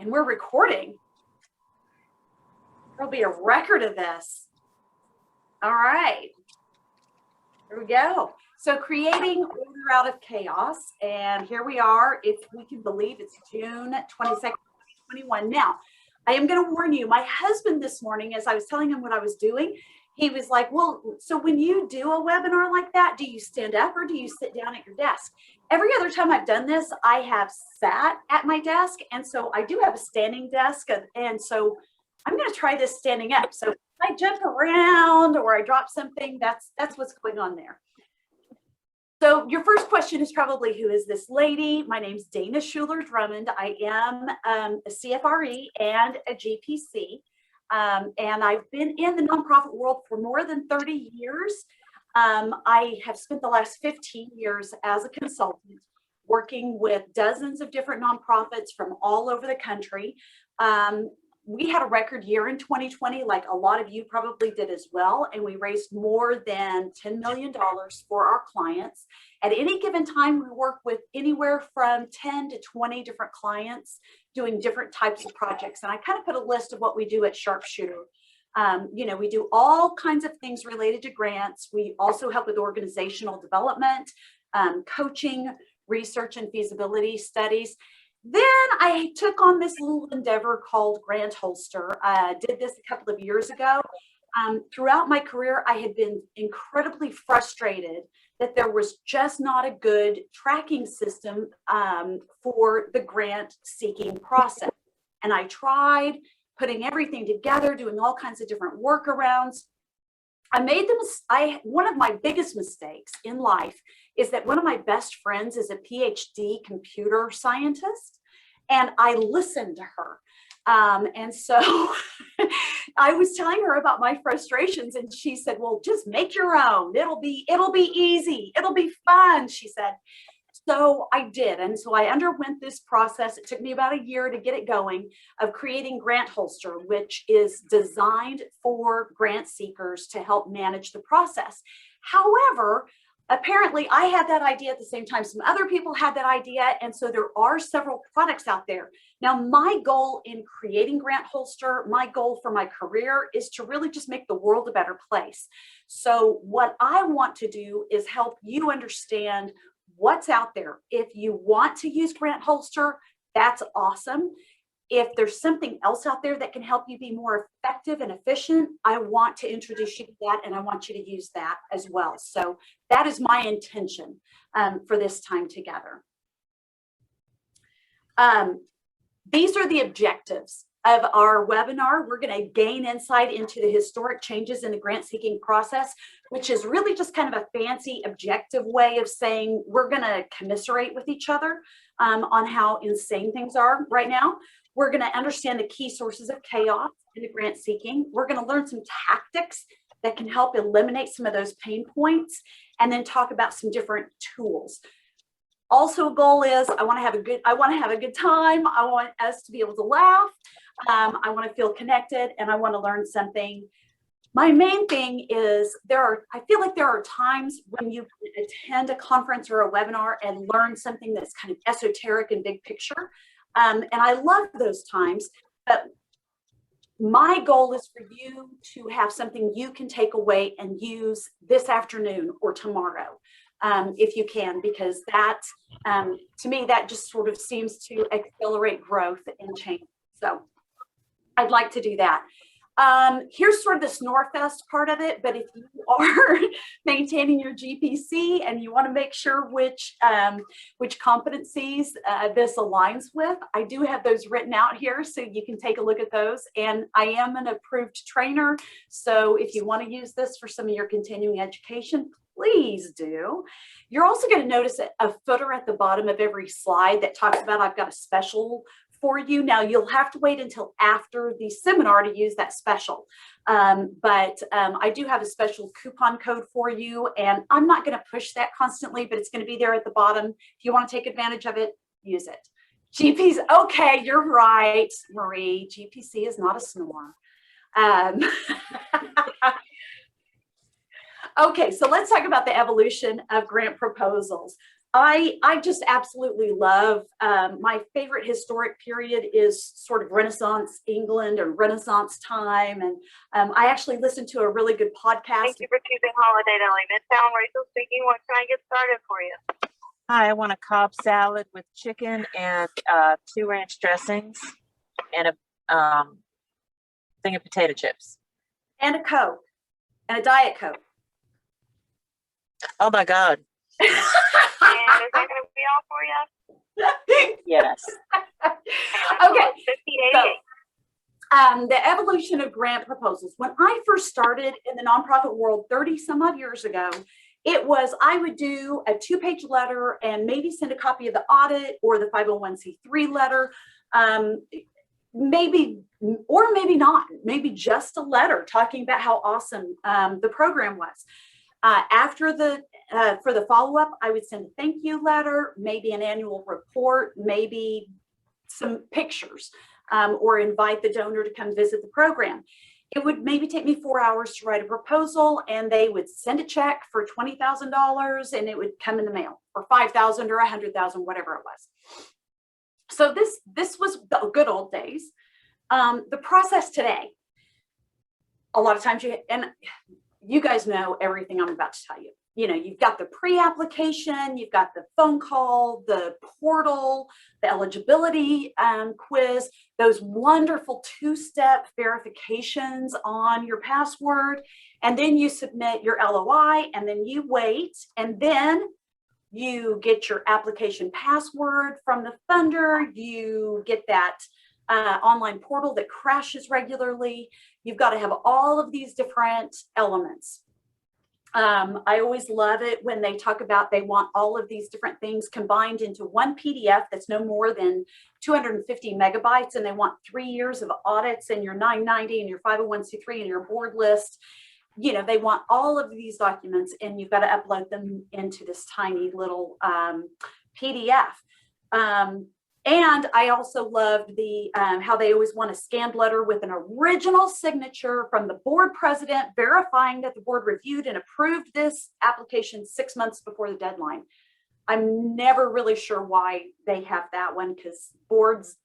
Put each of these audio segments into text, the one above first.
And we're recording. There'll be a record of this. All right. Here we go. So creating order out of chaos. And here we are. If we can believe it's June 22nd, 2021. Now, I am going to warn you, my husband this morning, as I was telling him what I was doing, he was like, well, so when you do a webinar like that, do you stand up or do you sit down at your desk? Every other time I've done this, I have sat at my desk. And so I do have a standing desk. And so I'm going to try this standing up. So if I jump around or I drop something, that's what's going on there. So your first question is probably, who is this lady? My name's Dana Schuler Drummond. I am a CFRE and a GPC. And I've been in the nonprofit world for more than 30 years. I have spent the last 15 years as a consultant working with dozens of different nonprofits from all over the country. We had a record year in 2020, like a lot of you probably did as well. And we raised more than $10 million for our clients. At any given time, we work with anywhere from 10 to 20 different clients doing different types of projects. And I kind of put a list of what we do at Sharpshooter. We do all kinds of things related to grants. We also help with organizational development, coaching, research and feasibility studies. Then I took on this little endeavor called Grant Holster. I did this a couple of years ago. Throughout my career, I had been incredibly frustrated that there was just not a good tracking system for the grant seeking process. And I tried putting everything together, doing all kinds of different workarounds. One of my biggest mistakes in life is that one of my best friends is a PhD computer scientist, and I listened to her. And so I was telling her about my frustrations, and she said, well, just make your own. It'll be easy. It'll be fun, she said. So I did. And so I underwent this process. It took me about a year to get it going, of creating Grant Holster, which is designed for grant seekers to help manage the process. However, apparently I had that idea at the same time. Some other people had that idea. And so there are several products out there. Now, my goal in creating Grant Holster, my goal for my career is to really just make the world a better place. So what I want to do is help you understand what's out there. If you want to use Grant Holster, that's awesome. If there's something else out there that can help you be more effective and efficient, I want to introduce you to that, and I want you to use that as well. So that is my intention for this time together. These are the objectives of our webinar. We're going to gain insight into the historic changes in the grant seeking process, which is really just kind of a fancy objective way of saying we're going to commiserate with each other on how insane things are right now. We're going to understand the key sources of chaos in the grant seeking. We're going to learn some tactics that can help eliminate some of those pain points, and then talk about some different tools. Also, a goal is I want to have a good time. I want us to be able to laugh. I want to feel connected, and I want to learn something. My main thing is I feel like there are times when you attend a conference or a webinar and learn something that's kind of esoteric and big picture. And I love those times, but my goal is for you to have something you can take away and use this afternoon or tomorrow, if you can, because that, to me, that just sort of seems to accelerate growth and change. So I'd like to do that. Here's sort of the Snorefest part of it, but if you are maintaining your GPC and you want to make sure which competencies this aligns with, I do have those written out here so you can take a look at those. And I am an approved trainer, so if you want to use this for some of your continuing education, please do. You're also going to notice a footer at the bottom of every slide that talks about I've got a special for you. Now, you'll have to wait until after the seminar to use that special. But I do have a special coupon code for you, and I'm not going to push that constantly, but it's going to be there at the bottom. If you want to take advantage of it, use it. GPC, okay, you're right, Marie. GPC is not a snore. Okay, so let's talk about the evolution of grant proposals. I just absolutely love, my favorite historic period is sort of Renaissance England or Renaissance time. And I actually listened to a really good podcast. Thank you for choosing Holiday Deli. Midtown Rachel speaking. What can I get started for you? Hi, I want a Cobb salad with chicken and 2 ranch dressings and a thing of potato chips. And a Coke, and a Diet Coke. Oh my God. And is that going to be all for you? Yes. Okay. So, the evolution of grant proposals. When I first started in the nonprofit world 30 some odd years ago, it was, I would do a 2-page letter and maybe send a copy of the audit or the 501c3 letter. Maybe, or maybe not, maybe just a letter talking about how awesome the program was. After for the follow-up, I would send a thank you letter, maybe an annual report, maybe some pictures, or invite the donor to come visit the program. It would maybe take me 4 hours to write a proposal, and they would send a check for $20,000 and it would come in the mail, or 5,000 or 100,000, whatever it was. So this was the good old days. The process today, a lot of times you guys know everything I'm about to tell you. You know, you've got the pre-application, you've got the phone call, the portal, the eligibility quiz, those wonderful 2-step verifications on your password, and then you submit your LOI, and then you wait, and then you get your application password from the funder, you get that online portal that crashes regularly. You've got to have all of these different elements. I always love it when they talk about they want all of these different things combined into one PDF that's no more than 250 megabytes, and they want 3 years of audits and your 990 and your 501c3 and your board list. You know, they want all of these documents, and you've got to upload them into this tiny little PDF. And I also loved the how they always want a scanned letter with an original signature from the board president verifying that the board reviewed and approved this application 6 months before the deadline. I'm never really sure why they have that one, because boards,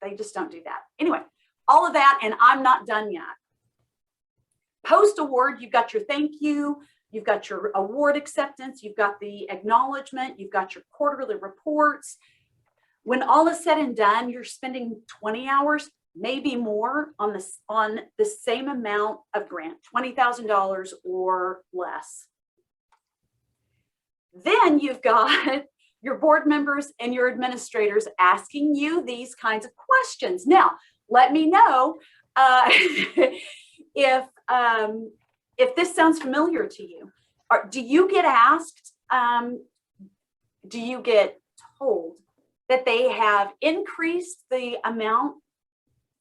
they just don't do that. Anyway, all of that, and I'm not done yet. Post-award, you've got your thank you, you've got your award acceptance, you've got the acknowledgement, you've got your quarterly reports. When all is said and done, you're spending 20 hours, maybe more, on the same amount of grant, $20,000 or less. Then you've got your board members and your administrators asking you these kinds of questions. Now, let me know if this sounds familiar to you. Or do you get asked, do you get told that they have increased the amount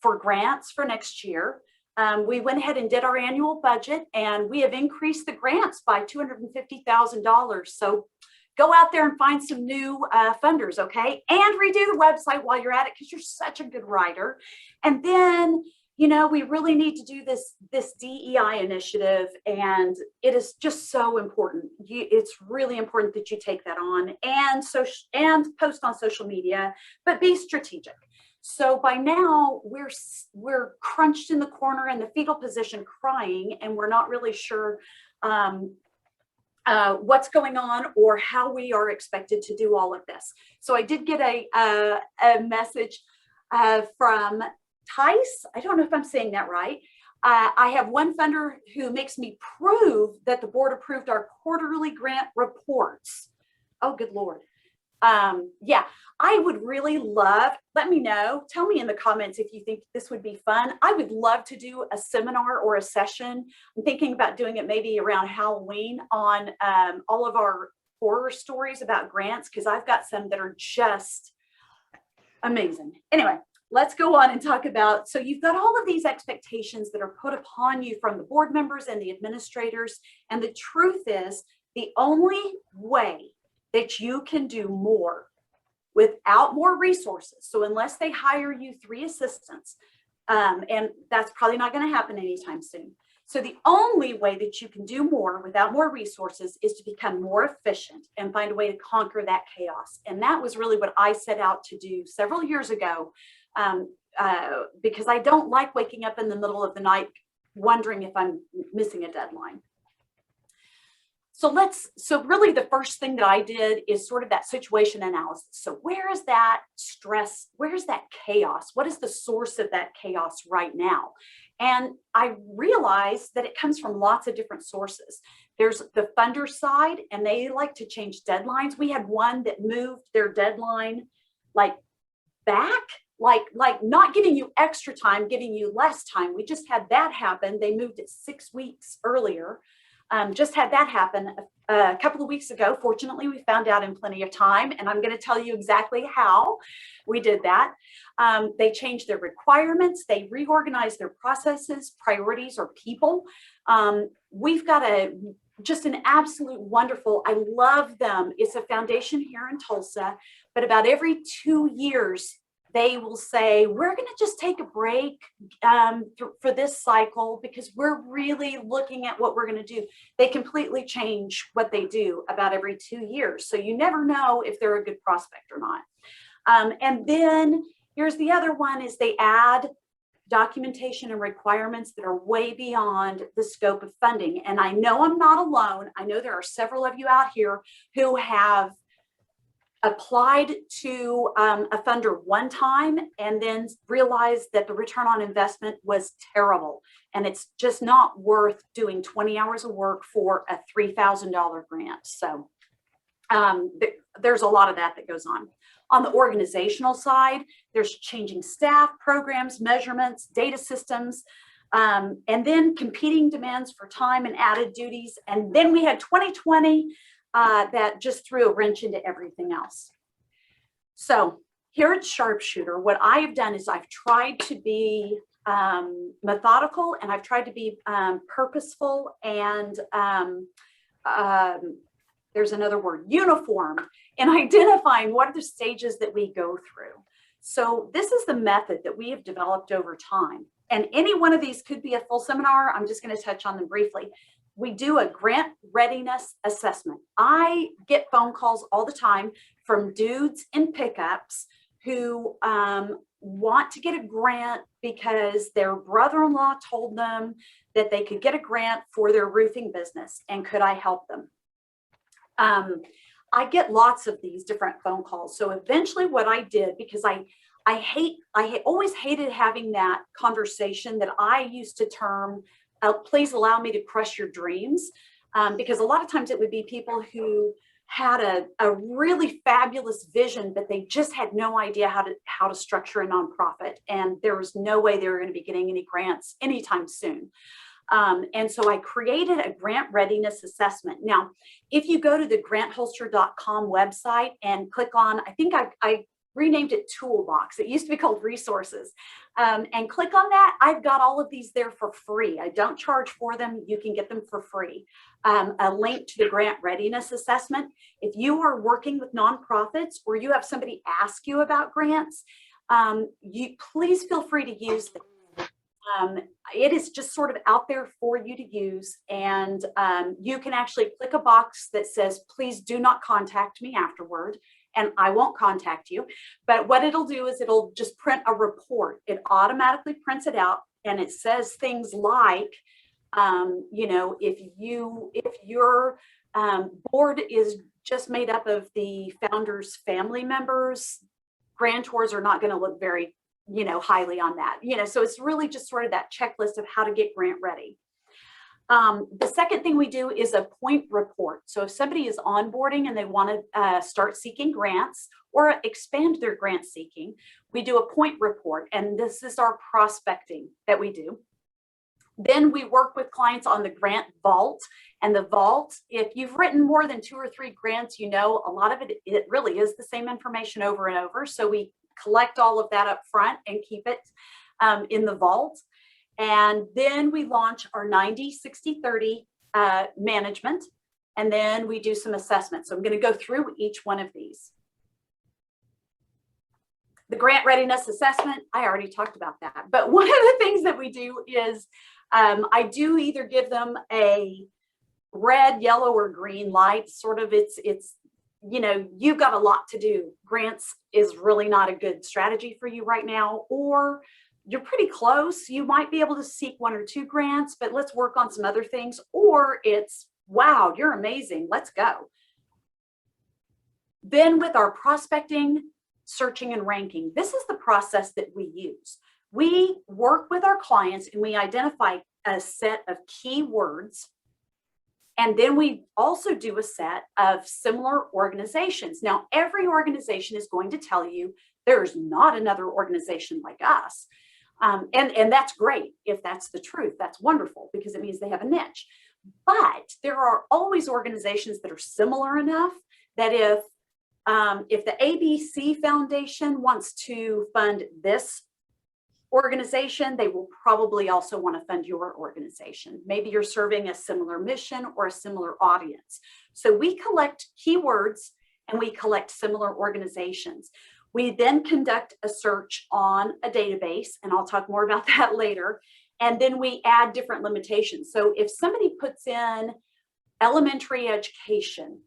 for grants for next year? We went ahead and did our annual budget, and we have increased the grants by $250,000. So go out there and find some new funders, okay? And redo the website while you're at it, because you're such a good writer. And then, you know, we really need to do this DEI initiative, and it is just so important. It's really important that you take that on and post on social media, but be strategic. So by now we're crunched in the corner in the fetal position crying, and we're not really sure what's going on or how we are expected to do all of this. So I did get a message from Tice. I don't know if I'm saying that right. I have one funder who makes me prove that the board approved our quarterly grant reports. Oh, good Lord. Yeah, I would really love, let me know, tell me in the comments if you think this would be fun. I would love to do a seminar or a session. I'm thinking about doing it maybe around Halloween on all of our horror stories about grants, because I've got some that are just amazing. Anyway, let's go on and talk about, so you've got all of these expectations that are put upon you from the board members and the administrators. And the truth is, the only way that you can do more without more resources, so unless they hire you 3 assistants, and that's probably not going to happen anytime soon. So the only way that you can do more without more resources is to become more efficient and find a way to conquer that chaos. And that was really what I set out to do several years ago, because I don't like waking up in the middle of the night wondering if I'm missing a deadline. So really the first thing that I did is sort of that situation analysis. So where is that stress? Where is that chaos? What is the source of that chaos right now? And I realized that it comes from lots of different sources. There's the funder side, and they like to change deadlines. We had one that moved their deadline like back, like not giving you extra time, giving you less time. We just had that happen. They moved it 6 weeks earlier. Just had that happen a couple of weeks ago. Fortunately, we found out in plenty of time, and I'm going to tell you exactly how we did that. They changed their requirements. They reorganized their processes, priorities, or people. We've got just an absolute wonderful, I love them. It's a foundation here in Tulsa, but about every 2 years, they will say, we're going to just take a break for this cycle because we're really looking at what we're going to do. They completely change what they do about every 2 years. So you never know if they're a good prospect or not. And then here's the other one is they add documentation and requirements that are way beyond the scope of funding. And I know I'm not alone. I know there are several of you out here who have applied to a funder one time and then realized that the return on investment was terrible. And it's just not worth doing 20 hours of work for a $3,000 grant. So there's a lot of that goes on. On the organizational side, there's changing staff, programs, measurements, data systems, and then competing demands for time and added duties. And then we had 2020 that just threw a wrench into everything else. So here at Sharpshooter, what I have done is I've tried to be methodical, and I've tried to be purposeful, and there's another word, uniform, in identifying what are the stages that we go through. So this is the method that we have developed over time. And any one of these could be a full seminar. I'm just going to touch on them briefly. We do a grant readiness assessment. I get phone calls all the time from dudes in pickups who want to get a grant because their brother-in-law told them that they could get a grant for their roofing business, and could I help them? I get lots of these different phone calls. So eventually what I did, because I always hated having that conversation that I used to term, please allow me to crush your dreams. Because a lot of times it would be people who had a really fabulous vision, but they just had no idea how to structure a nonprofit. And there was no way they were going to be getting any grants anytime soon. And so I created a grant readiness assessment. Now, if you go to the grantholster.com website and click on, I think I renamed it Toolbox. It used to be called Resources. And click on that. I've got all of these there for free. I don't charge for them. You can get them for free. A link to the grant readiness assessment. If you are working with nonprofits or you have somebody ask you about grants, you please feel free to use them. It is just sort of out there for you to use, and you can actually click a box that says, please do not contact me afterward, and I won't contact you. But what it'll do is it'll just print a report. It automatically prints it out, and it says things like, you know, if your board is just made up of the founder's family members, grantors are not going to look very, you know, highly on that, you know, so it's really just sort of that checklist of how to get grant ready. The second thing we do is a point report. So if somebody is onboarding and they want to start seeking grants or expand their grant seeking, we do a point report, and this is our prospecting that we do. Then we work with clients on the grant vault, and the vault, if you've written more than 2 or 3 grants, you know, a lot of it really is the same information over and over. So we collect all of that up front and keep it in the vault. And then we launch our 90-60-30 management, and then we do some assessments. So I'm going to go through each one of these. The grant readiness assessment, I already talked about that. But one of the things that we do is I do either give them a red, yellow, or green light. Sort of it's, you know, you've got a lot to do. Grants is really not a good strategy for you right now, or you're pretty close. You might be able to seek 1 or 2 grants, but let's work on some other things. Or it's, wow, you're amazing. Let's go. Then with our prospecting, searching, and ranking, this is the process that we use. We work with our clients and we identify a set of keywords. And then we also do a set of similar organizations. Now, every organization is going to tell you there's not another organization like us. And that's great. If that's the truth, that's wonderful, because it means they have a niche. But there are always organizations that are similar enough that if the ABC Foundation wants to fund this organization, they will probably also want to fund your organization. Maybe you're serving a similar mission or a similar audience. So we collect keywords and we collect similar organizations. We then conduct a search on a database, and I'll talk more about that later. And then we add different limitations. So if somebody puts in elementary education,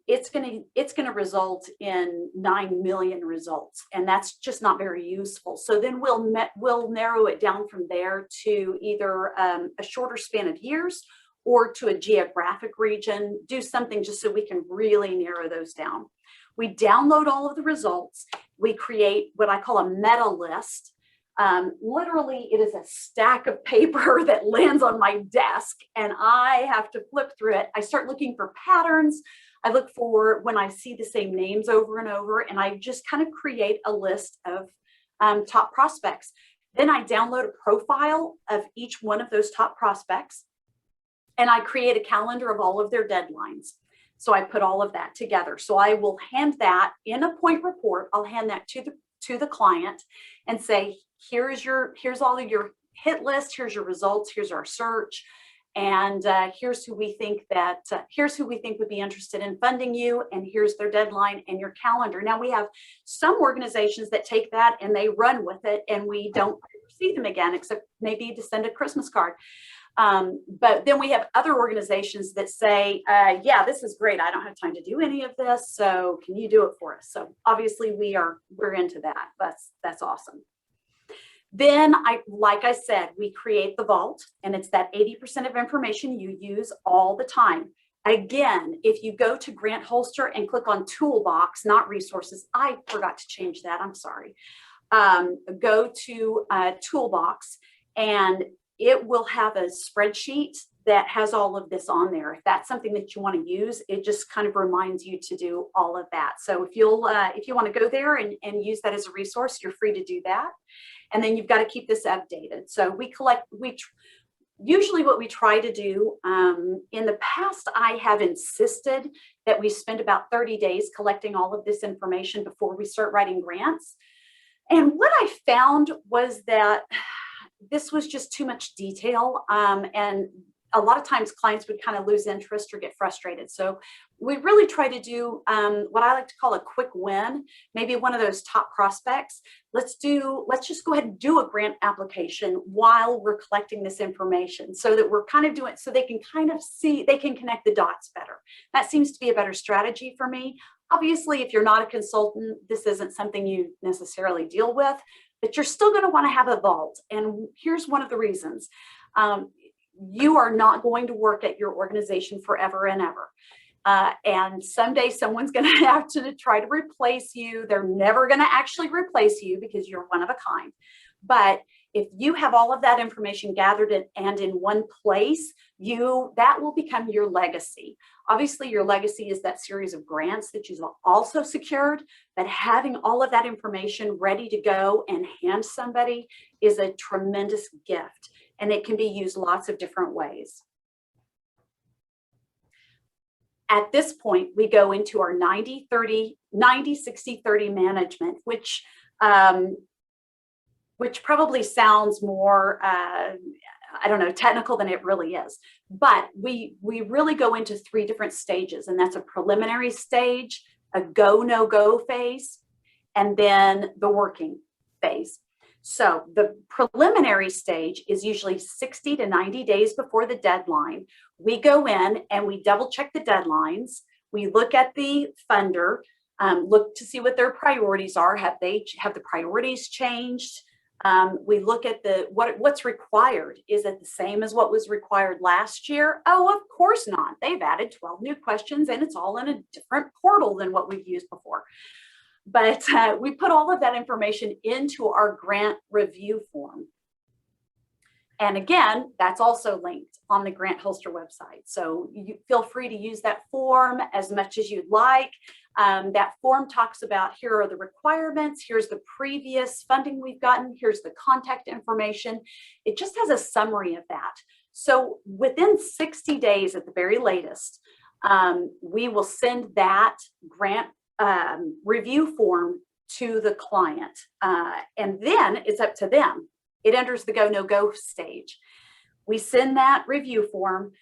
it's going to result in 9 million results, and that's just not very useful. So then we'll narrow it down from there to either a shorter span of years or to a geographic region. Do something just so we can really narrow those down. We download all of the results. We create what I call a meta list. Literally, it is a stack of paper that lands on my desk, and I have to flip through it. I start looking for patterns. I look for when I see the same names over and over, and I just kind of create a list of top prospects. Then I download a profile of each one of those top prospects, and I create a calendar of all of their deadlines. So I put all of that together. So I will hand that in a point report. I'll hand that to the client and say, here's all of your hit list, here's your results, here's our search, and here's who we think would be interested in funding you, and here's their deadline and your calendar. Now, we have some organizations that take that and they run with it, and we don't see them again, except maybe to send a Christmas card. But then we have other organizations that say, yeah, this is great. I don't have time to do any of this. So can you do it for us? So obviously we're into that. That's awesome. Then like I said, we create the vault, and it's that 80% of information you use all the time. Again, if you go to Grant Holster and click on Toolbox, not Resources, I forgot to change that. I'm sorry. Go to Toolbox, and it will have a spreadsheet that has all of this on there. If that's something that you want to use, it just kind of reminds you to do all of that. So if you want to go there and use that as a resource, you're free to do that. And then you've got to keep this updated. So usually what we try to do, in the past, I have insisted that we spend about 30 days collecting all of this information before we start writing grants. And what I found was that this was just too much detail, and a lot of times clients would kind of lose interest or get frustrated. So we really try to do what I like to call a quick win, maybe one of those top prospects. Let's just go ahead and do a grant application while we're collecting this information, so that we're kind of doing, so they can kind of see, they can connect the dots better. That seems to be a better strategy for me. Obviously, if you're not a consultant, this isn't something you necessarily deal with, but you're still going to want to have a vault. And here's one of the reasons. You are not going to work at your organization forever and ever. And someday someone's going to have to try to replace you. They're never going to actually replace you because you're one of a kind. But if you have all of that information gathered and in one place, that will become your legacy. Obviously, your legacy is that series of grants that you've also secured, but having all of that information ready to go and hand somebody is a tremendous gift, and it can be used lots of different ways. At this point, we go into our 90-60-30 management, which probably sounds more, I don't know, technical than it really is. But we really go into 3 different stages, and that's a preliminary stage, a go, no-go phase, and then the working phase. So the preliminary stage is usually 60 to 90 days before the deadline. We go in and we double check the deadlines. We look at the funder, look to see what their priorities are. Have the priorities changed? We look at what's required. Is it the same as what was required last year? Oh, of course not. They've added 12 new questions and it's all in a different portal than what we've used before. But we put all of that information into our grant review form. And again, that's also linked on the Grant Holster website. So you feel free to use that form as much as you'd like. That form talks about, here are the requirements, here's the previous funding we've gotten, here's the contact information. It just has a summary of that. So within 60 days at the very latest, we will send that grant review form to the client. And then it's up to them. It enters the go, no go stage. We send that review form.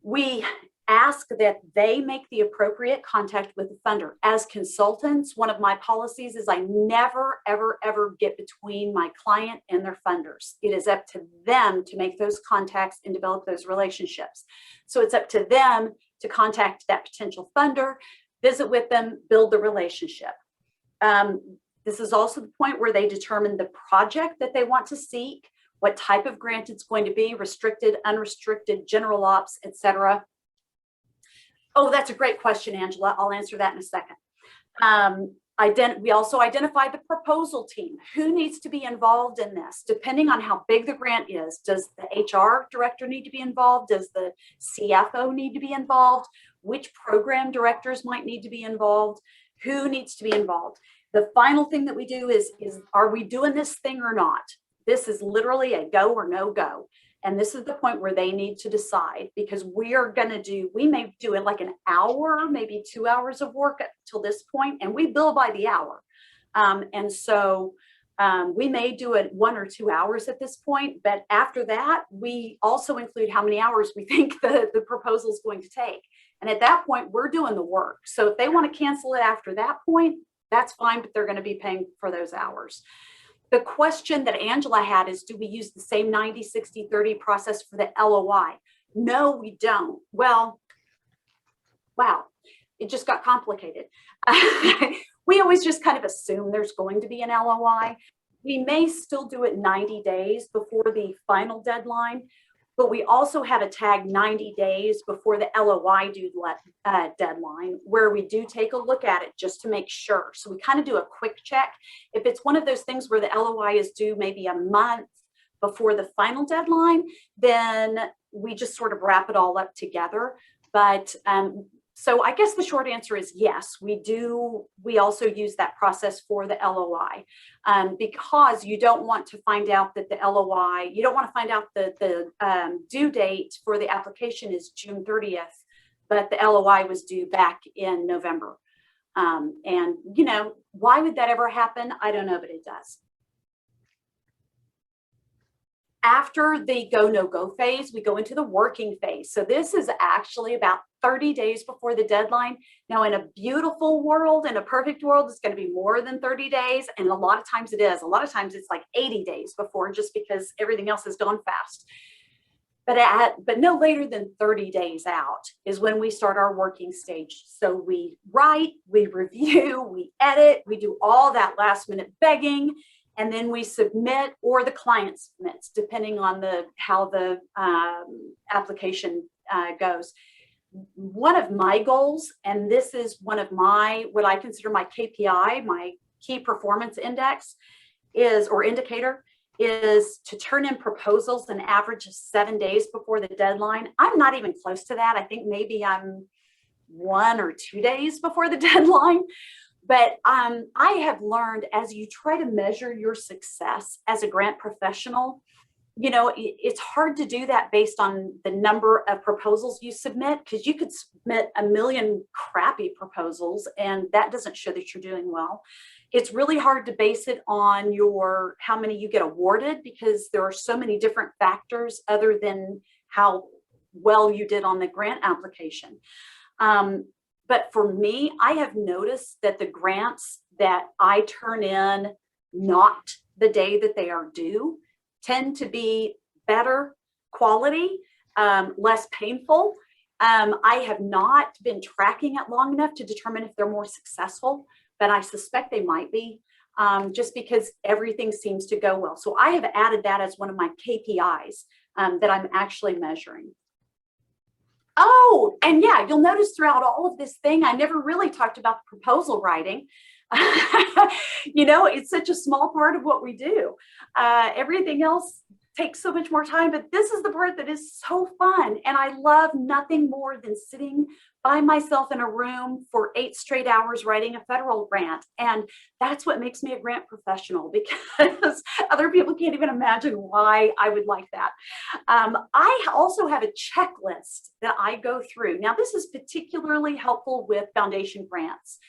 We ask that they make the appropriate contact with the funder. As consultants, one of my policies is I never, ever, ever get between my client and their funders. It is up to them to make those contacts and develop those relationships. So it's up to them to contact that potential funder, visit with them, build the relationship. This is also the point where they determine the project that they want to seek, what type of grant it's going to be, restricted, unrestricted, general ops, etc. Oh, that's a great question, Angela. I'll answer that in a second. We also identify the proposal team. Who needs to be involved in this? Depending on how big the grant is, does the HR director need to be involved? Does the CFO need to be involved? Which program directors might need to be involved? Who needs to be involved? The final thing that we do is are we doing this thing or not? This is literally a go or no go. And this is the point where they need to decide, because we may do it like an hour, maybe 2 hours of work till this point, and we bill by the hour. And so we may do it 1 or 2 hours at this point, but after that, we also include how many hours we think the proposal is going to take. And at that point, we're doing the work. So if they want to cancel it after that point, that's fine, but they're going to be paying for those hours. The question that Angela had is, do we use the same 90, 60, 30 process for the LOI? No, we don't. Well, wow, it just got complicated. We always just kind of assume there's going to be an LOI. We may still do it 90 days before the final deadline, but we also have a tag 90 days before the LOI due deadline, where we do take a look at it just to make sure. So we kind of do a quick check. If it's one of those things where the LOI is due maybe a month before the final deadline, then we just sort of wrap it all up together. But so I guess the short answer is yes, we do. We also use that process for the LOI because you don't want to find out that the LOI, you don't want to find out that the due date for the application is June 30th, but the LOI was due back in November. And, you know, why would that ever happen? I don't know, but it does. After the go, no go phase, we go into the working phase. So this is actually about 30 days before the deadline. Now, in a beautiful world, in a perfect world, it's going to be more than 30 days. And a lot of times it is. A lot of times it's like 80 days before, just because everything else has gone fast. But no later than 30 days out is when we start our working stage. So we write, we review, we edit, we do all that last minute begging. And then we submit, or the client submits, depending on how the application goes. One of my goals, and this is one of what I consider my KPI, my key performance index, indicator, is to turn in proposals an average of 7 days before the deadline. I'm not even close to that. I think maybe I'm 1 or 2 days before the deadline. But I have learned, as you try to measure your success as a grant professional, you know, it's hard to do that based on the number of proposals you submit, because you could submit a million crappy proposals and that doesn't show that you're doing well. It's really hard to base it on how many you get awarded, because there are so many different factors other than how well you did on the grant application. But for me, I have noticed that the grants that I turn in not the day that they are due tend to be better quality, less painful. I have not been tracking it long enough to determine if they're more successful, but I suspect they might be, just because everything seems to go well. So I have added that as one of my KPIs that I'm actually measuring. Oh, and yeah, you'll notice throughout all of this thing, I never really talked about the proposal writing. You know, it's such a small part of what we do. Everything else takes so much more time, but this is the part that is so fun. And I love nothing more than sitting by myself in a room for 8 straight hours writing a federal grant. And that's what makes me a grant professional, because other people can't even imagine why I would like that. I also have a checklist that I go through. Now, this is particularly helpful with foundation grants.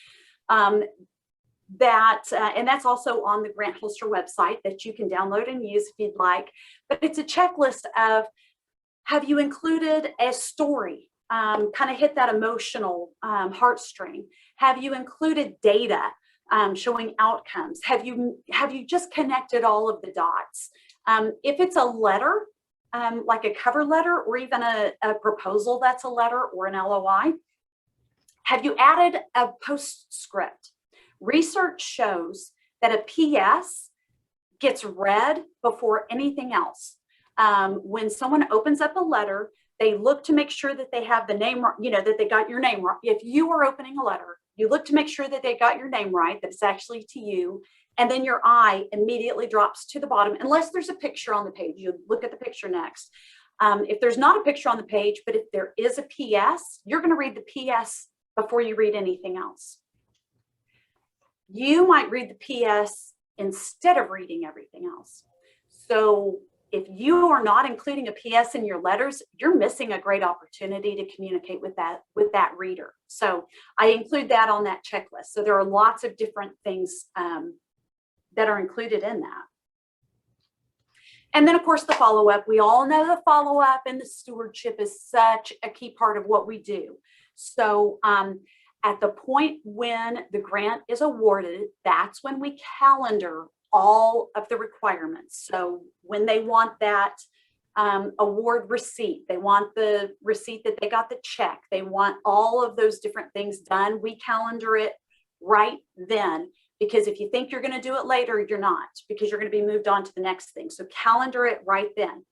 And that's also on the Grant Holster website that you can download and use if you'd like. But it's a checklist of, have you included a story, kind of hit that emotional heartstring? Have you included data showing outcomes? Have you just connected all of the dots? If it's a letter, like a cover letter, or even a proposal that's a letter or an LOI, have you added a postscript? Research shows that a PS gets read before anything else. When someone opens up a letter, they look to make sure that they have the name, you know, that they got your name right. If you are opening a letter, you look to make sure that they got your name right, that it's actually to you, and then your eye immediately drops to the bottom, unless there's a picture on the page. You look at the picture next. If there's not a picture on the page, but if there is a PS, you're going to read the PS before you read anything else. You might read the PS instead of reading everything else. So if you are not including a PS in your letters, you're missing a great opportunity to communicate with that reader. So I include that on that checklist. So there are lots of different things that are included in that. And then, of course, the follow-up. We all know the follow-up and the stewardship is such a key part of what we do. So at the point when the grant is awarded, that's when we calendar all of the requirements. So when they want that award receipt, they want the receipt that they got the check, they want all of those different things done, we calendar it right then. Because if you think you're going to do it later, you're not, because you're going to be moved on to the next thing. So calendar it right then.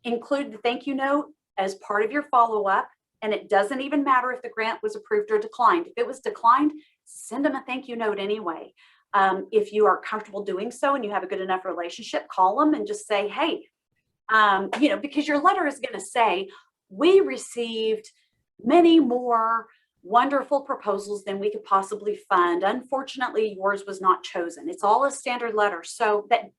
Include the thank you note as part of your follow-up. And it doesn't even matter if the grant was approved or declined. If it was declined, send them a thank you note anyway. If you are comfortable doing so and you have a good enough relationship, call them and just say, hey, you know, because your letter is going to say, we received many more wonderful proposals than we could possibly fund. Unfortunately, yours was not chosen. It's all a standard letter. So that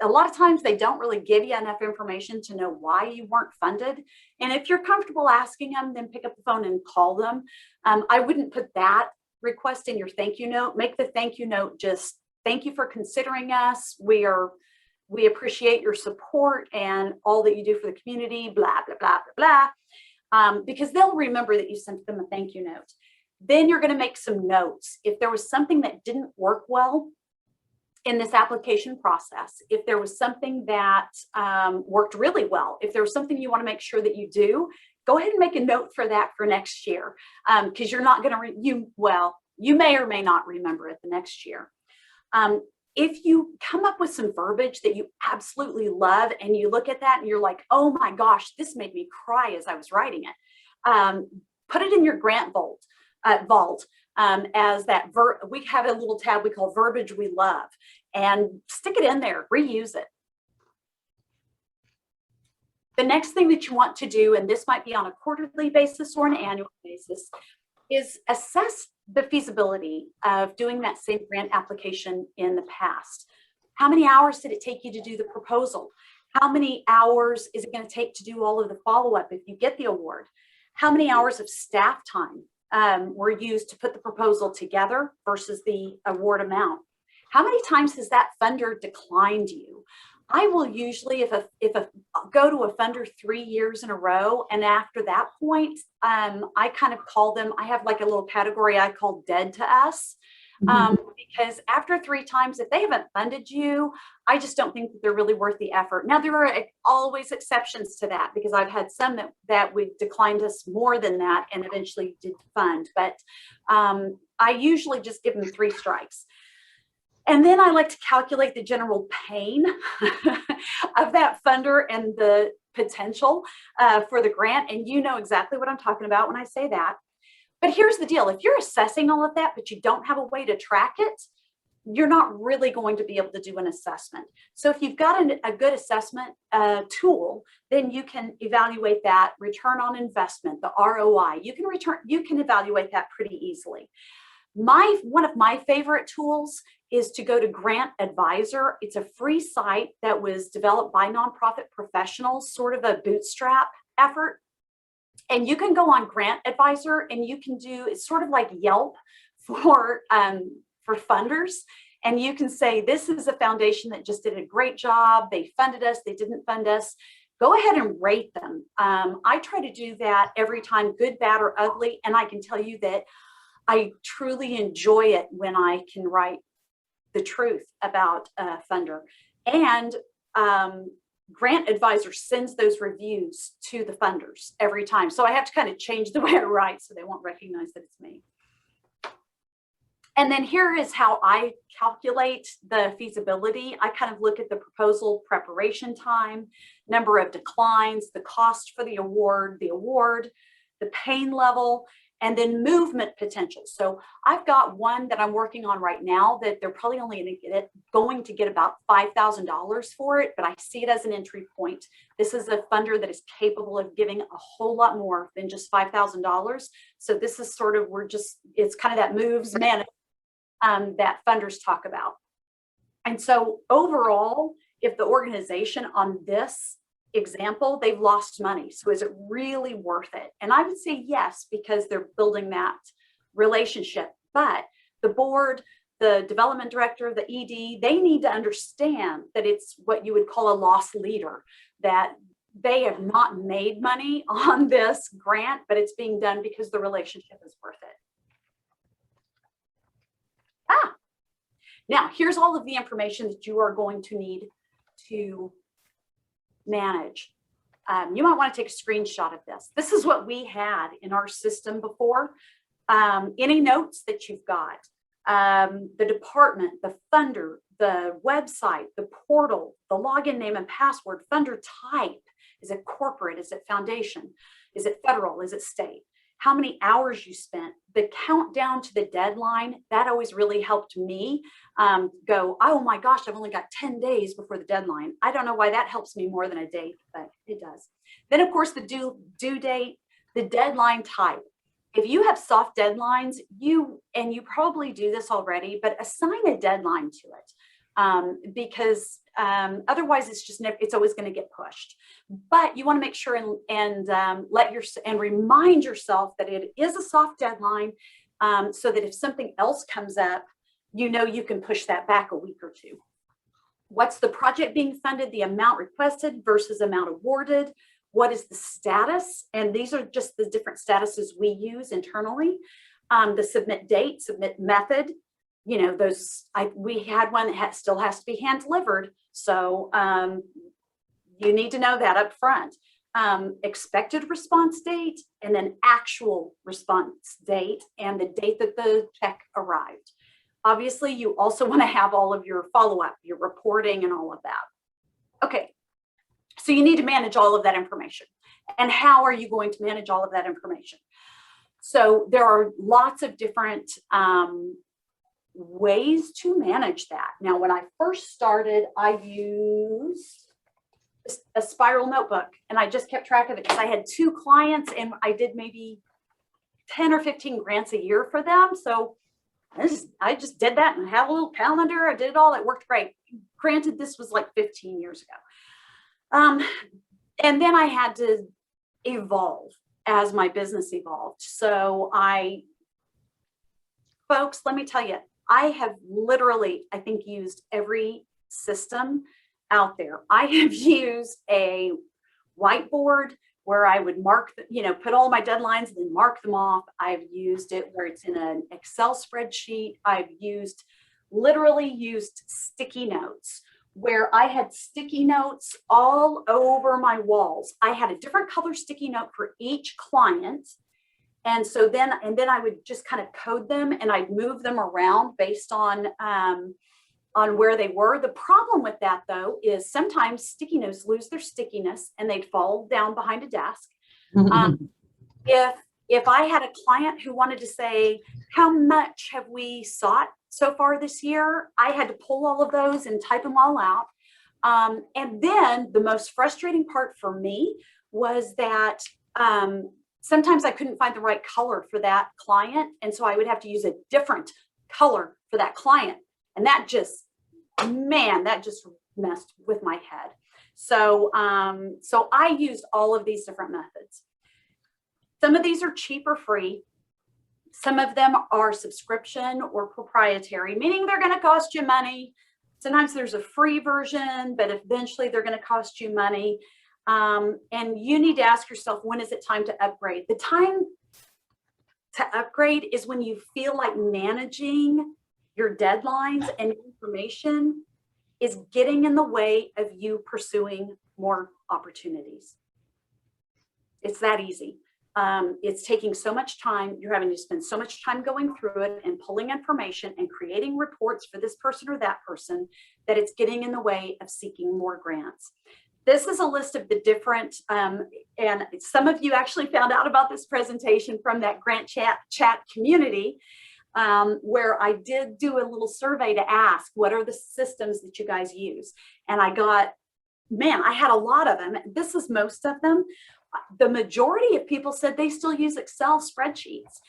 a lot of times they don't really give you enough information to know why you weren't funded. And if you're comfortable asking them, then pick up the phone and call them. I wouldn't put that request in your thank you note. Make the thank you note just, thank you for considering us. We appreciate your support and all that you do for the community, blah, blah, blah, blah, blah. Because they'll remember that you sent them a thank you note. Then you're going to make some notes. If there was something that didn't work well in this application process, if there was something that worked really well, if there was something you want to make sure that you do, go ahead and make a note for that for next year, because you're not going to, you may or may not remember it the next year. If you come up with some verbiage that you absolutely love and you look at that and you're like, oh my gosh, this made me cry as I was writing it, put it in your grant vault. As that we have a little tab we call verbiage we love, and stick it in there, reuse it. The next thing that you want to do, and this might be on a quarterly basis or an annual basis, is assess the feasibility of doing that same grant application in the past. How many hours did it take you to do the proposal? How many hours is it going to take to do all of the follow-up if you get the award? How many hours of staff time were used to put the proposal together versus the award amount? How many times has that funder declined you? I will usually, if go to a funder 3 years in a row, and after that point, I kind of call them, I have like a little category I call dead to us. Because after 3 times, if they haven't funded you, I just don't think that they're really worth the effort. Now, there are always exceptions to that, because I've had some that would declined us more than that and eventually did fund. But I usually just give them 3 strikes. And then I like to calculate the general pain of that funder and the potential for the grant. And you know exactly what I'm talking about when I say that. But here's the deal. If you're assessing all of that, but you don't have a way to track it, you're not really going to be able to do an assessment. So if you've got a good assessment tool, then you can evaluate that return on investment, the ROI. You can evaluate that pretty easily. One of my favorite tools is to go to Grant Advisor. It's a free site that was developed by nonprofit professionals, sort of a bootstrap effort. And you can go on Grant Advisor and you can do, it's sort of like Yelp for funders. And you can say, this is a foundation that just did a great job. They funded us, they didn't fund us. Go ahead and rate them. I try to do that every time, good, bad, or ugly. And I can tell you that I truly enjoy it when I can write the truth about a funder. And Grant Advisor sends those reviews to the funders every time. So I have to kind of change the way I write so they won't recognize that it's me. And then here is how I calculate the feasibility. I kind of look at the proposal preparation time, number of declines, the cost for the award, the pain level, and then movement potential. So I've got one that I'm working on right now that they're probably only going to get about $5,000 for it, but I see it as an entry point. This is a funder that is capable of giving a whole lot more than just $5,000. So this is sort of, it's kind of that moves management that funders talk about. And so overall, if the organization on this example, they've lost money. So is it really worth it? And I would say yes, because they're building that relationship. But the board, the development director, the ED, they need to understand that it's what you would call a loss leader, that they have not made money on this grant, but it's being done because the relationship is worth it. Now, here's all of the information that you are going to need to manage. You might want to take a screenshot of this. This is what we had in our system before. Any notes that you've got, the department, the funder, the website, the portal, the login name and password, funder type. Is it corporate? Is it foundation? Is it federal? Is it state? How many hours you spent, the countdown to the deadline, that always really helped me go, oh my gosh, I've only got 10 days before the deadline. I don't know why that helps me more than a date, but it does. Then of course the due date, the deadline type. If you have soft deadlines, you probably do this already, but assign a deadline to it because otherwise it's always going to get pushed. But you want to make sure and remind yourself that it is a soft deadline so that if something else comes up, you know you can push that back a week or two. What's the project being funded, the amount requested versus amount awarded? What is the status? And these are just the different statuses we use internally. The submit date, submit method. You know, we had one that still has to be hand delivered. So you need to know that up front. Expected response date, and then actual response date, and the date that the check arrived. Obviously, you also want to have all of your follow-up, your reporting, and all of that. Okay, so you need to manage all of that information. And how are you going to manage all of that information? So there are lots of different ways to manage that. Now, when I first started, I used a spiral notebook, and I just kept track of it because I had 2 clients and I did maybe 10 or 15 grants a year for them. So I just did that and had a little calendar. I did it all. It worked great. Granted, this was like 15 years ago. And then I had to evolve as my business evolved. So folks, let me tell you, I have literally, I think, used every system out there. I have used a whiteboard where I would mark, put all my deadlines and then mark them off. I've used it where it's in an Excel spreadsheet. I've literally used sticky notes, where I had sticky notes all over my walls. I had a different color sticky note for each client. And so then I would just kind of code them, and I'd move them around based on where they were. The problem with that, though, is sometimes sticky notes lose their stickiness and they'd fall down behind a desk. If I had a client who wanted to say, how much have we sought so far this year? I had to pull all of those and type them all out. And then the most frustrating part for me was that sometimes I couldn't find the right color for that client. And so I would have to use a different color for that client. And that just messed with my head. So I used all of these different methods. Some of these are cheap or free. Some of them are subscription or proprietary, meaning they're going to cost you money. Sometimes there's a free version, but eventually they're going to cost you money. And you need to ask yourself, when is it time to upgrade? The time to upgrade is when you feel like managing your deadlines and information is getting in the way of you pursuing more opportunities. It's that easy. It's taking so much time. You're having to spend so much time going through it and pulling information and creating reports for this person or that person that it's getting in the way of seeking more grants. This is a list of the different, and some of you actually found out about this presentation from that grant chat community, where I did do a little survey to ask, what are the systems that you guys use? And I got, I had a lot of them. This is most of them. The majority of people said they still use Excel spreadsheets.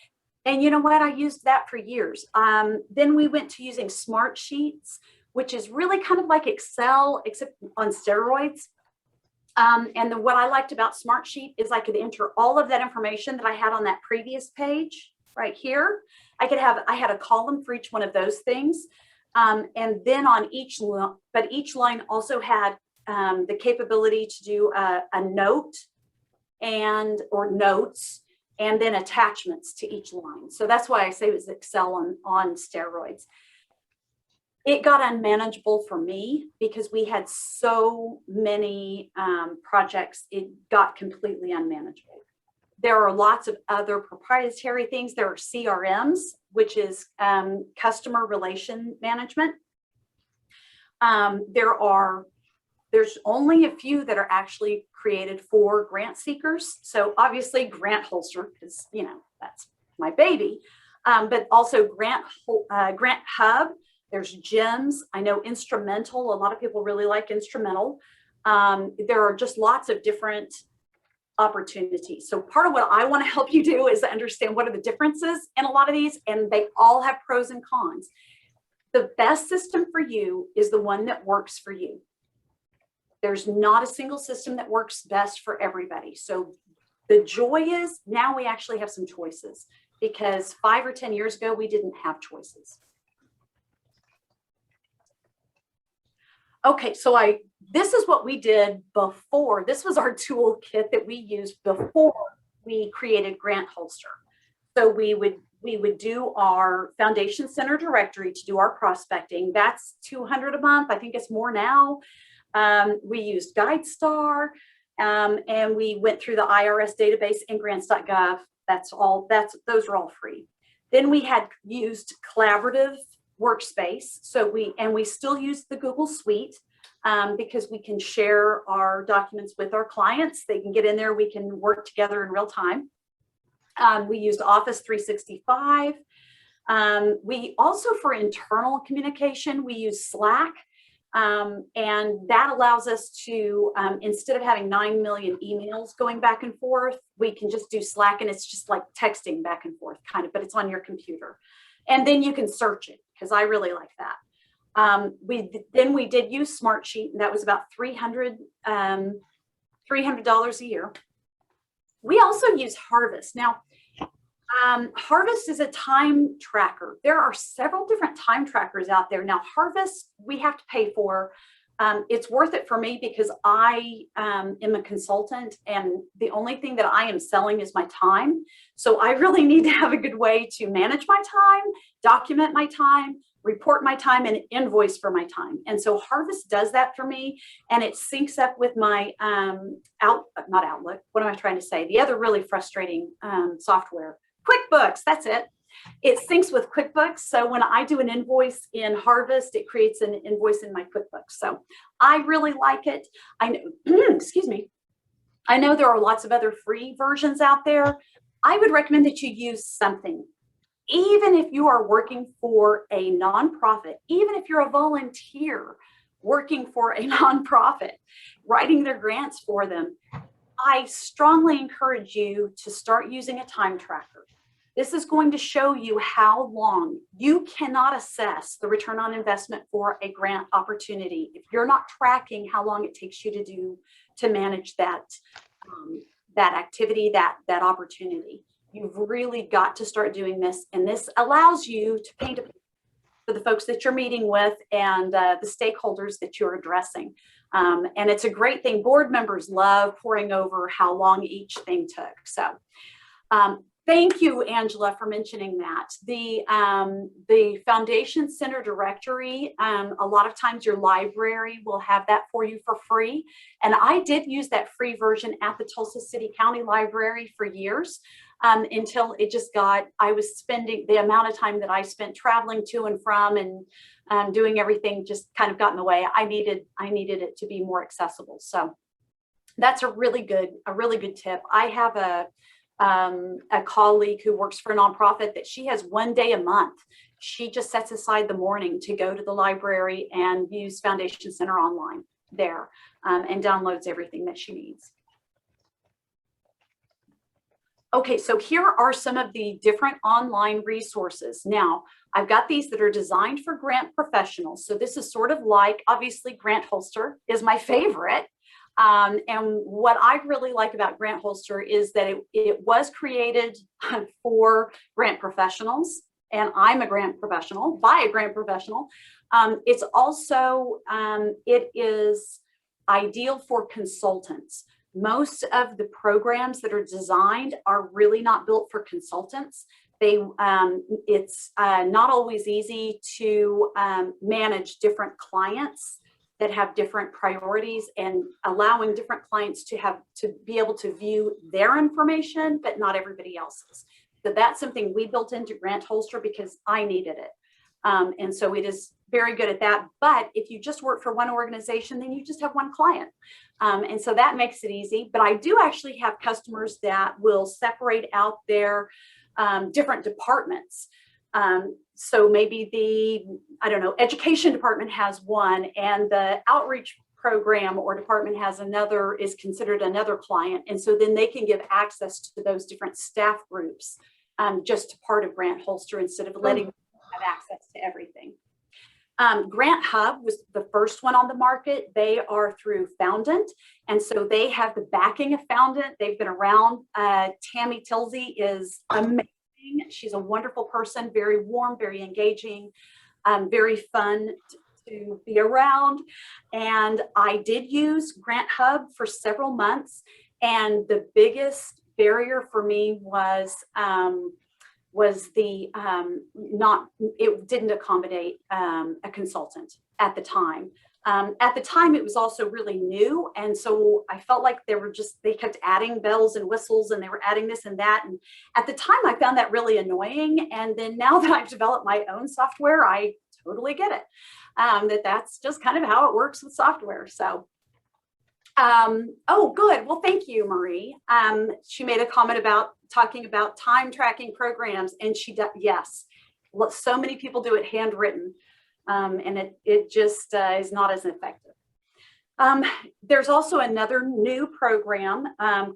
And you know what? I used that for years. Then we went to using Smart Sheets, which is really kind of like Excel, except on steroids. And what I liked about Smart Sheet is I could enter all of that information that I had on that previous page right here. I had a column for each one of those things. And then on each line also had the capability to do a note or notes, and then attachments to each line. So that's why I say it was Excel on steroids. It got unmanageable for me because we had so many projects, it got completely unmanageable. There are lots of other proprietary things. There are CRMs, which is customer relation management. There's only a few that are actually created for grant seekers. So obviously Grant Holster, because that's my baby, but also Grant Hub. There's GEMS. I know Instrumental. A lot of people really like Instrumental. There are just lots of different opportunities. So part of what I want to help you do is understand what are the differences in a lot of these, and they all have pros and cons. The best system for you is the one that works for you. There's not a single system that works best for everybody. So the joy is now we actually have some choices, because 5 or 10 years ago, we didn't have choices. Okay, so this is what we did before. This was our toolkit that we used before we created Grant Holster. So we would do our Foundation Center directory to do our prospecting. That's $200 a month. I think it's more now. We used GuideStar, and we went through the IRS database and grants.gov. Those are all free. Then we had used collaborative workspace. So we still use the Google Suite because we can share our documents with our clients. They can get in there. We can work together in real time. We used Office 365. We also, for internal communication, we use Slack. And that allows us to, instead of having 9 million emails going back and forth, we can just do Slack, and it's just like texting back and forth kind of, but it's on your computer. And then you can search it, because I really like that. We did use Smart Sheet, and that was about $300 a year. We also use Harvest. Now, Harvest is a time tracker. There are several different time trackers out there. Now, Harvest, we have to pay for. It's worth it for me because I am a consultant, and the only thing that I am selling is my time. So I really need to have a good way to manage my time, document my time, report my time, and invoice for my time. And so Harvest does that for me, and it syncs up with my not Outlook. What am I trying to say? The other really frustrating software, QuickBooks. That's it. It syncs with QuickBooks. So when I do an invoice in Harvest, it creates an invoice in my QuickBooks. So I really like it. I know, excuse me. I know there are lots of other free versions out there. I would recommend that you use something. Even if you are working for a nonprofit, even if you're a volunteer working for a nonprofit, writing their grants for them, I strongly encourage you to start using a time tracker. This is going to show you how long. You cannot assess the return on investment for a grant opportunity if you're not tracking how long it takes you to manage that that activity, that opportunity. You've really got to start doing this, and this allows you to paint a picture for the folks that you're meeting with and the stakeholders that you're addressing. And it's a great thing. Board members love poring over how long each thing took. So thank you, Angela, for mentioning that. The Foundation Center Directory, a lot of times your library will have that for you for free. And I did use that free version at the Tulsa City County Library for years. Until it just I was spending the amount of time that I spent traveling to and from and doing everything just kind of got in the way. I needed it to be more accessible. So that's a really good tip. I have a colleague who works for a nonprofit that she has one day a month. She just sets aside the morning to go to the library and use Foundation Center online there and downloads everything that she needs. Okay, so here are some of the different online resources. Now, I've got these that are designed for grant professionals. So this is sort of like, obviously, Grant Holster is my favorite. And what I really like about Grant Holster is that it was created for grant professionals, and I'm a grant professional by a grant professional. It's also, it is ideal for consultants. Most of the programs that are designed are really not built for consultants. It's not always easy to manage different clients that have different priorities, and allowing different clients to be able to view their information, but not everybody else's. So that's something we built into Grant Holster because I needed it. And so it is very good at that. But if you just work for one organization, then you just have one client. And so that makes it easy. But I do actually have customers that will separate out their different departments. So maybe the, education department has one, and the outreach program or department has another, is considered another client. And so then they can give access to those different staff groups, just part of Grant Holster, instead of letting them have access to everything. Grant Hub was the first one on the market. They are through Foundant, and so they have the backing of Foundant. They've been around. Tammy Tilsey is amazing. She's a wonderful person, very warm, very engaging, very fun to be around. And I did use Grant Hub for several months, and the biggest barrier for me was it didn't accommodate a consultant at the time. At the time, it was also really new. And so I felt like they kept adding bells and whistles, and they were adding this and that. And at the time, I found that really annoying. And then now that I've developed my own software, I totally get it. That's just kind of how it works with software. So, oh, good. Well, thank you, Marie. She made a comment about talking about time tracking programs, and she does, yes. So many people do it handwritten. And it just is not as effective. There's also another new program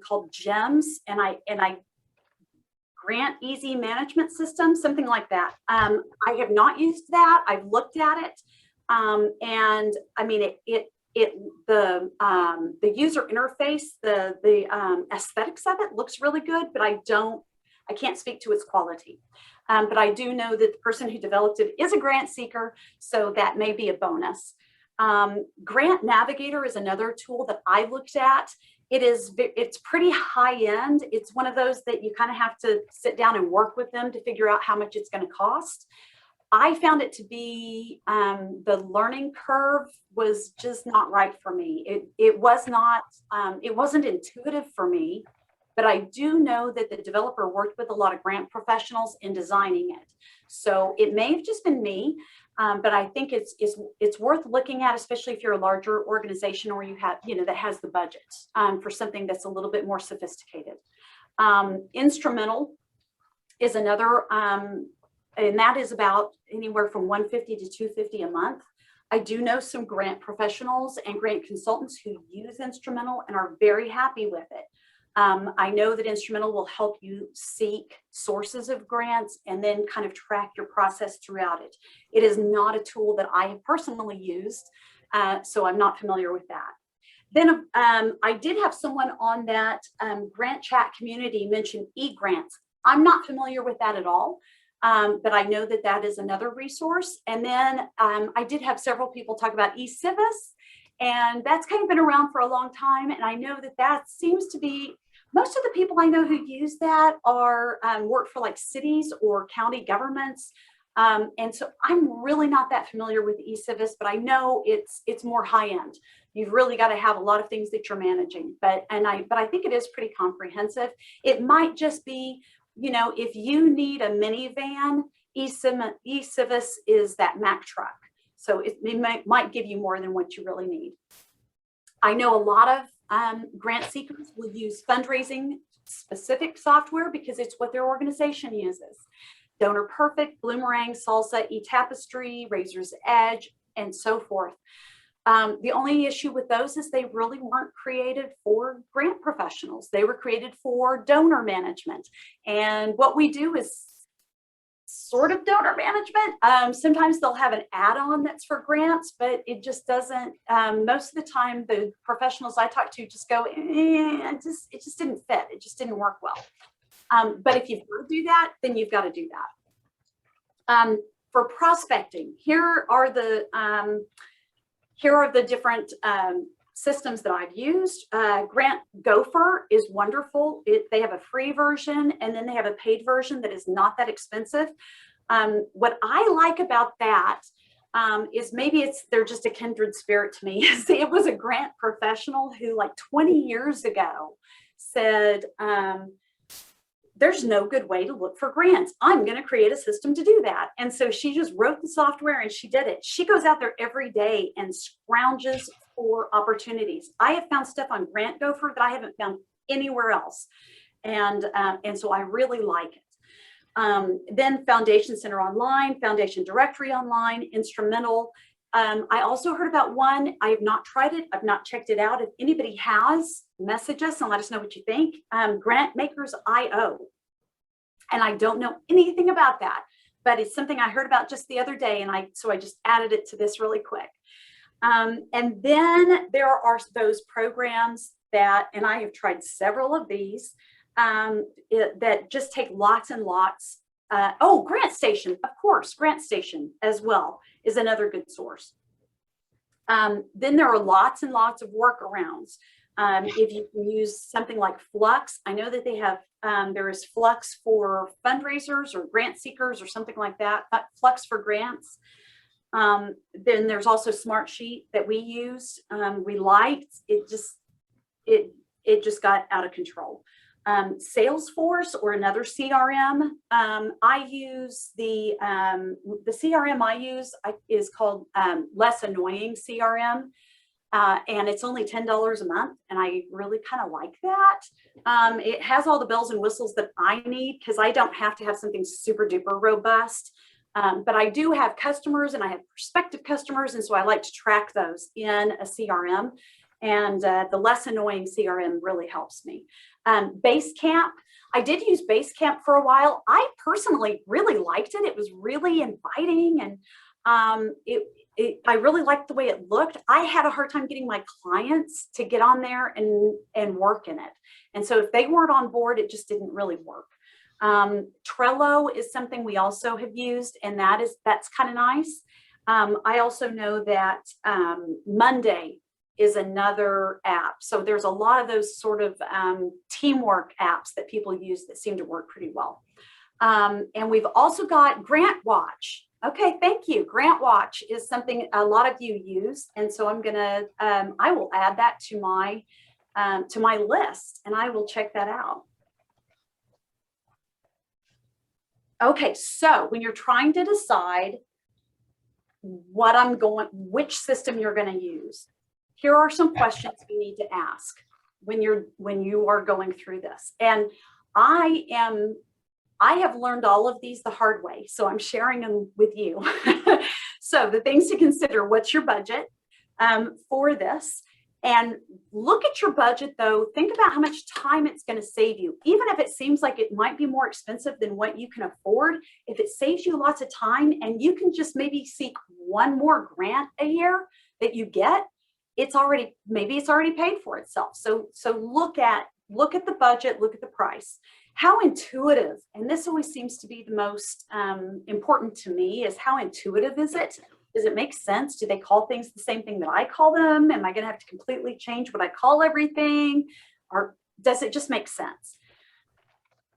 called GEMS, and I Grant Easy Management System, something like that. I have not used that. I've looked at it, and I mean the user interface, the aesthetics of it looks really good, but I can't speak to its quality. But I do know that the person who developed it is a grant seeker, so that may be a bonus. Grant Navigator is another tool that I looked at. It's pretty high end. It's one of those that you kind of have to sit down and work with them to figure out how much it's going to cost. I found it to be, the learning curve was just not right for me. It wasn't intuitive for me, but I do know that the developer worked with a lot of grant professionals in designing it. So it may have just been me, but I think it's worth looking at, especially if you're a larger organization or you have, that has the budget for something that's a little bit more sophisticated. Instrumental is another, and that is about anywhere from $150 to $250 a month. I do know some grant professionals and grant consultants who use Instrumental and are very happy with it. I know that Instrumental will help you seek sources of grants and then kind of track your process throughout it. It is not a tool that I have personally used, so I'm not familiar with that. Then I did have someone on that grant chat community mention e-grants. I'm not familiar with that at all. But I know that that is another resource. And then I did have several people talk about eCivis, and that's kind of been around for a long time. And I know that that seems to be, most of the people I know who use that are work for like cities or county governments. And so I'm really not that familiar with eCivis, but I know it's more high end. You've really got to have a lot of things that you're managing. But I think it is pretty comprehensive. It might just be, if you need a minivan, eCivis is that Mack truck. So it might give you more than what you really need. I know a lot of grant seekers will use fundraising specific software because it's what their organization uses. Donor Perfect, Bloomerang, Salsa, eTapestry, Razor's Edge, and so forth. The only issue with those is they really weren't created for grant professionals. They were created for donor management. And what we do is sort of donor management. Sometimes they'll have an add-on that's for grants, but it just doesn't, most of the time, the professionals I talk to just go, it just didn't fit. It just didn't work well. But if you've got to do that, then you've got to do that. For prospecting, here are the different systems that I've used. Grant Gopher is wonderful. They have a free version and then they have a paid version that is not that expensive. What I like about that is maybe they're just a kindred spirit to me. It was a grant professional who like 20 years ago said, there's no good way to look for grants. I'm going to create a system to do that. And so she just wrote the software and she did it. She goes out there every day and scrounges for opportunities. I have found stuff on Grant Gopher that I haven't found anywhere else. And so I really like it. Then Foundation Center Online, Foundation Directory Online, Instrumental. I also heard about one. I have not tried it. I've not checked it out. If anybody has, message us and let us know what you think. Grantmakers.io. And I don't know anything about that, but it's something I heard about just the other day. And so I just added it to this really quick. And then there are those programs that, and I have tried several of these, that just take lots and lots. Grant Station, of course, Grant Station as well is another good source. Then there are lots and lots of workarounds. If you can use something like Flux, I know that they have, there is Flux for fundraisers or grant seekers or something like that, Flux for grants. Then there's also Smartsheet that we used. We liked it, it just got out of control. Salesforce or another CRM. I use the CRM I use is called Less Annoying CRM. And it's only $10 a month. And I really kind of like that. It has all the bells and whistles that I need because I don't have to have something super duper robust. But I do have customers and I have prospective customers. And so I like to track those in a CRM. And the Less Annoying CRM really helps me. Basecamp, I did use Basecamp for a while. I personally really liked it. It was really inviting and I really liked the way it looked. I had a hard time getting my clients to get on there and work in it. And so if they weren't on board, it just didn't really work. Trello is something we also have used, and that's kind of nice. I also know that Monday is another app. So there's a lot of those sort of teamwork apps that people use that seem to work pretty well. And we've also got Grant Watch. Okay, thank you. Grant Watch is something a lot of you use. And so I'm gonna, I will add that to my list and I will check that out. Okay, so when you're trying to decide which system you're going to use, here are some questions you need to ask when you are going through this. And I have learned all of these the hard way, so I'm sharing them with you. So the things to consider: what's your budget for this? And look at your budget though. Think about how much time it's going to save you. Even if it seems like it might be more expensive than what you can afford, if it saves you lots of time and you can just maybe seek one more grant a year that you get, maybe it's already paid for itself. So look at the budget, look at the price. How intuitive, and this always seems to be the most important to me, is how intuitive is it? Does it make sense? Do they call things the same thing that I call them? Am I going to have to completely change what I call everything? Or does it just make sense?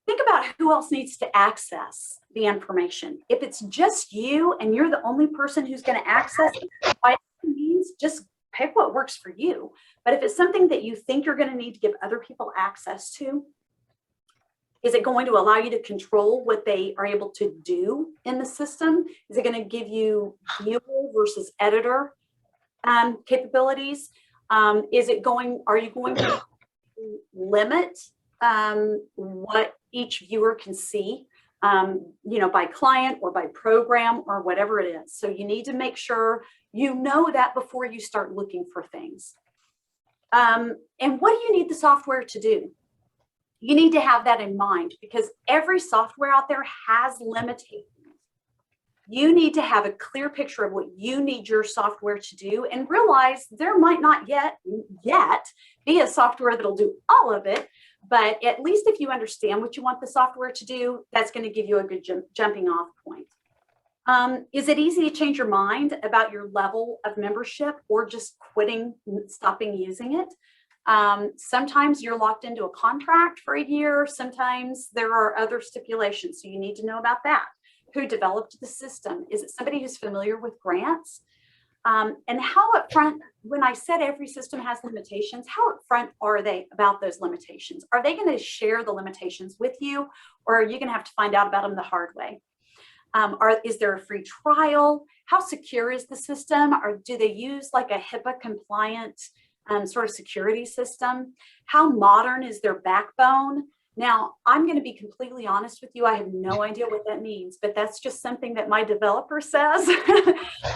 Think about who else needs to access the information. If it's just you and you're the only person who's going to access it, by any means, just pick what works for you. But if it's something that you think you're going to need to give other people access to, is it going to allow you to control what they are able to do in the system? Is it going to give you viewer versus editor capabilities? Are you going to limit what each viewer can see, by client or by program or whatever it is? So you need to make sure you know that before you start looking for things. And what do you need the software to do? You need to have that in mind, because every software out there has limitations. You need to have a clear picture of what you need your software to do and realize there might not yet be a software that'll do all of it, but at least if you understand what you want the software to do, that's going to give you a good jumping off point. Is it easy to change your mind about your level of membership or just stopping using it? Sometimes you're locked into a contract for a year. Sometimes there are other stipulations. So you need to know about that. Who developed the system? Is it somebody who's familiar with grants? And how upfront, when I said every system has limitations, how upfront are they about those limitations? Are they going to share the limitations with you, or are you going to have to find out about them the hard way? Is there a free trial? How secure is the system? Or do they use like a HIPAA compliant sort of security system? How modern is their backbone? Now, I'm going to be completely honest with you. I have no idea what that means, but that's just something that my developer says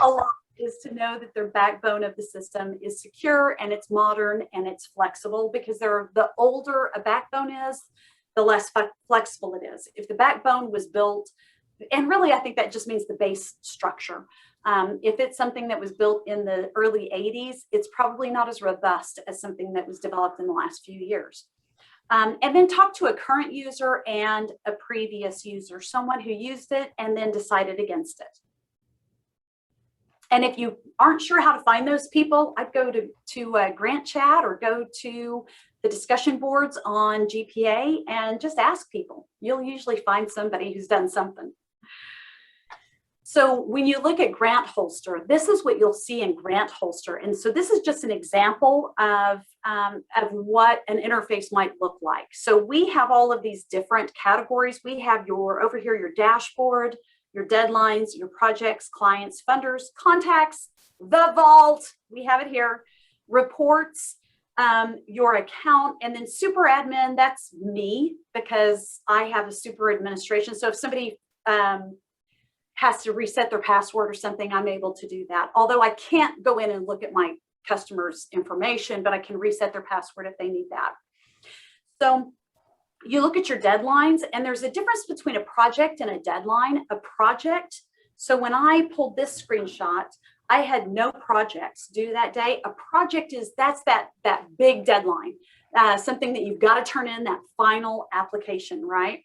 a lot, is to know that their backbone of the system is secure and it's modern and it's flexible, because the older a backbone is, the less flexible it is. If the backbone was built, and really I think that just means the base structure. If it's something that was built in the early 80s, it's probably not as robust as something that was developed in the last few years. And then talk to a current user and a previous user, someone who used it and then decided against it. And if you aren't sure how to find those people, I'd go to Grant Chat or go to the discussion boards on GPA and just ask people. You'll usually find somebody who's done something. So when you look at Grant Holster, this is what you'll see in Grant Holster. And so this is just an example of what an interface might look like. So we have all of these different categories. We have over here, your dashboard, your deadlines, your projects, clients, funders, contacts, the vault, we have it here, reports, your account, and then super admin, that's me, because I have a super administration. So if somebody has to reset their password or something, I'm able to do that. Although I can't go in and look at my customers' information, but I can reset their password if they need that. So you look at your deadlines, and there's a difference between a project and a deadline. A project, so when I pulled this screenshot, I had no projects due that day. A project that's that big deadline, something that you've got to turn in, that final application, right?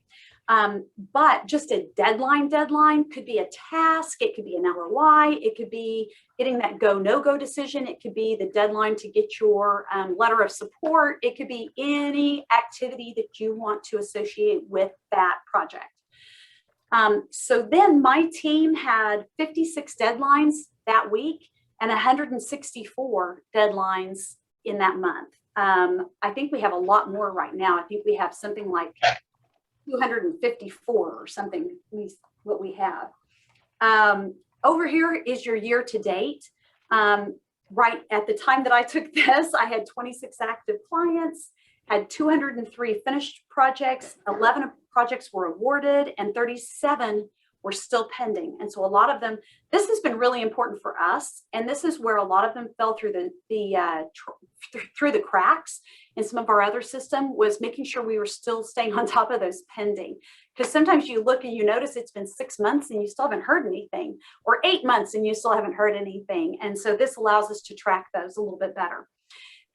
But just a deadline could be a task, it could be an LOI, it could be getting that go, no-go decision, it could be the deadline to get your letter of support, it could be any activity that you want to associate with that project. So then my team had 56 deadlines that week and 164 deadlines in that month. I think we have a lot more right now. I think we have something like 254 or something, what we have. Over here is your year to date. Right at the time that I took this, I had 26 active clients, had 203 finished projects, 11 projects were awarded, and 37 were still pending. And so a lot of them, this has been really important for us. And this is where a lot of them fell through the cracks in some of our other system, was making sure we were still staying on top of those pending. Because sometimes you look and you notice it's been 6 months and you still haven't heard anything, or 8 months and you still haven't heard anything. And so this allows us to track those a little bit better.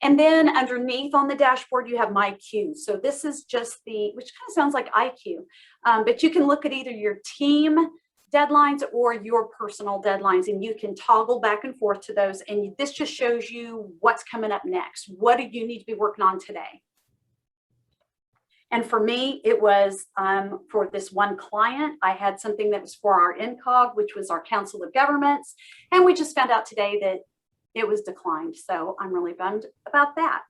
And then underneath on the dashboard, you have my queues. So this is just which kind of sounds like IQ, but you can look at either your team deadlines or your personal deadlines, and you can toggle back and forth to those. And this just shows you what's coming up next. What do you need to be working on today? And for me, it was for this one client, I had something that was for our INCOG, which was our Council of Governments. And we just found out today that it was declined. So I'm really bummed about that.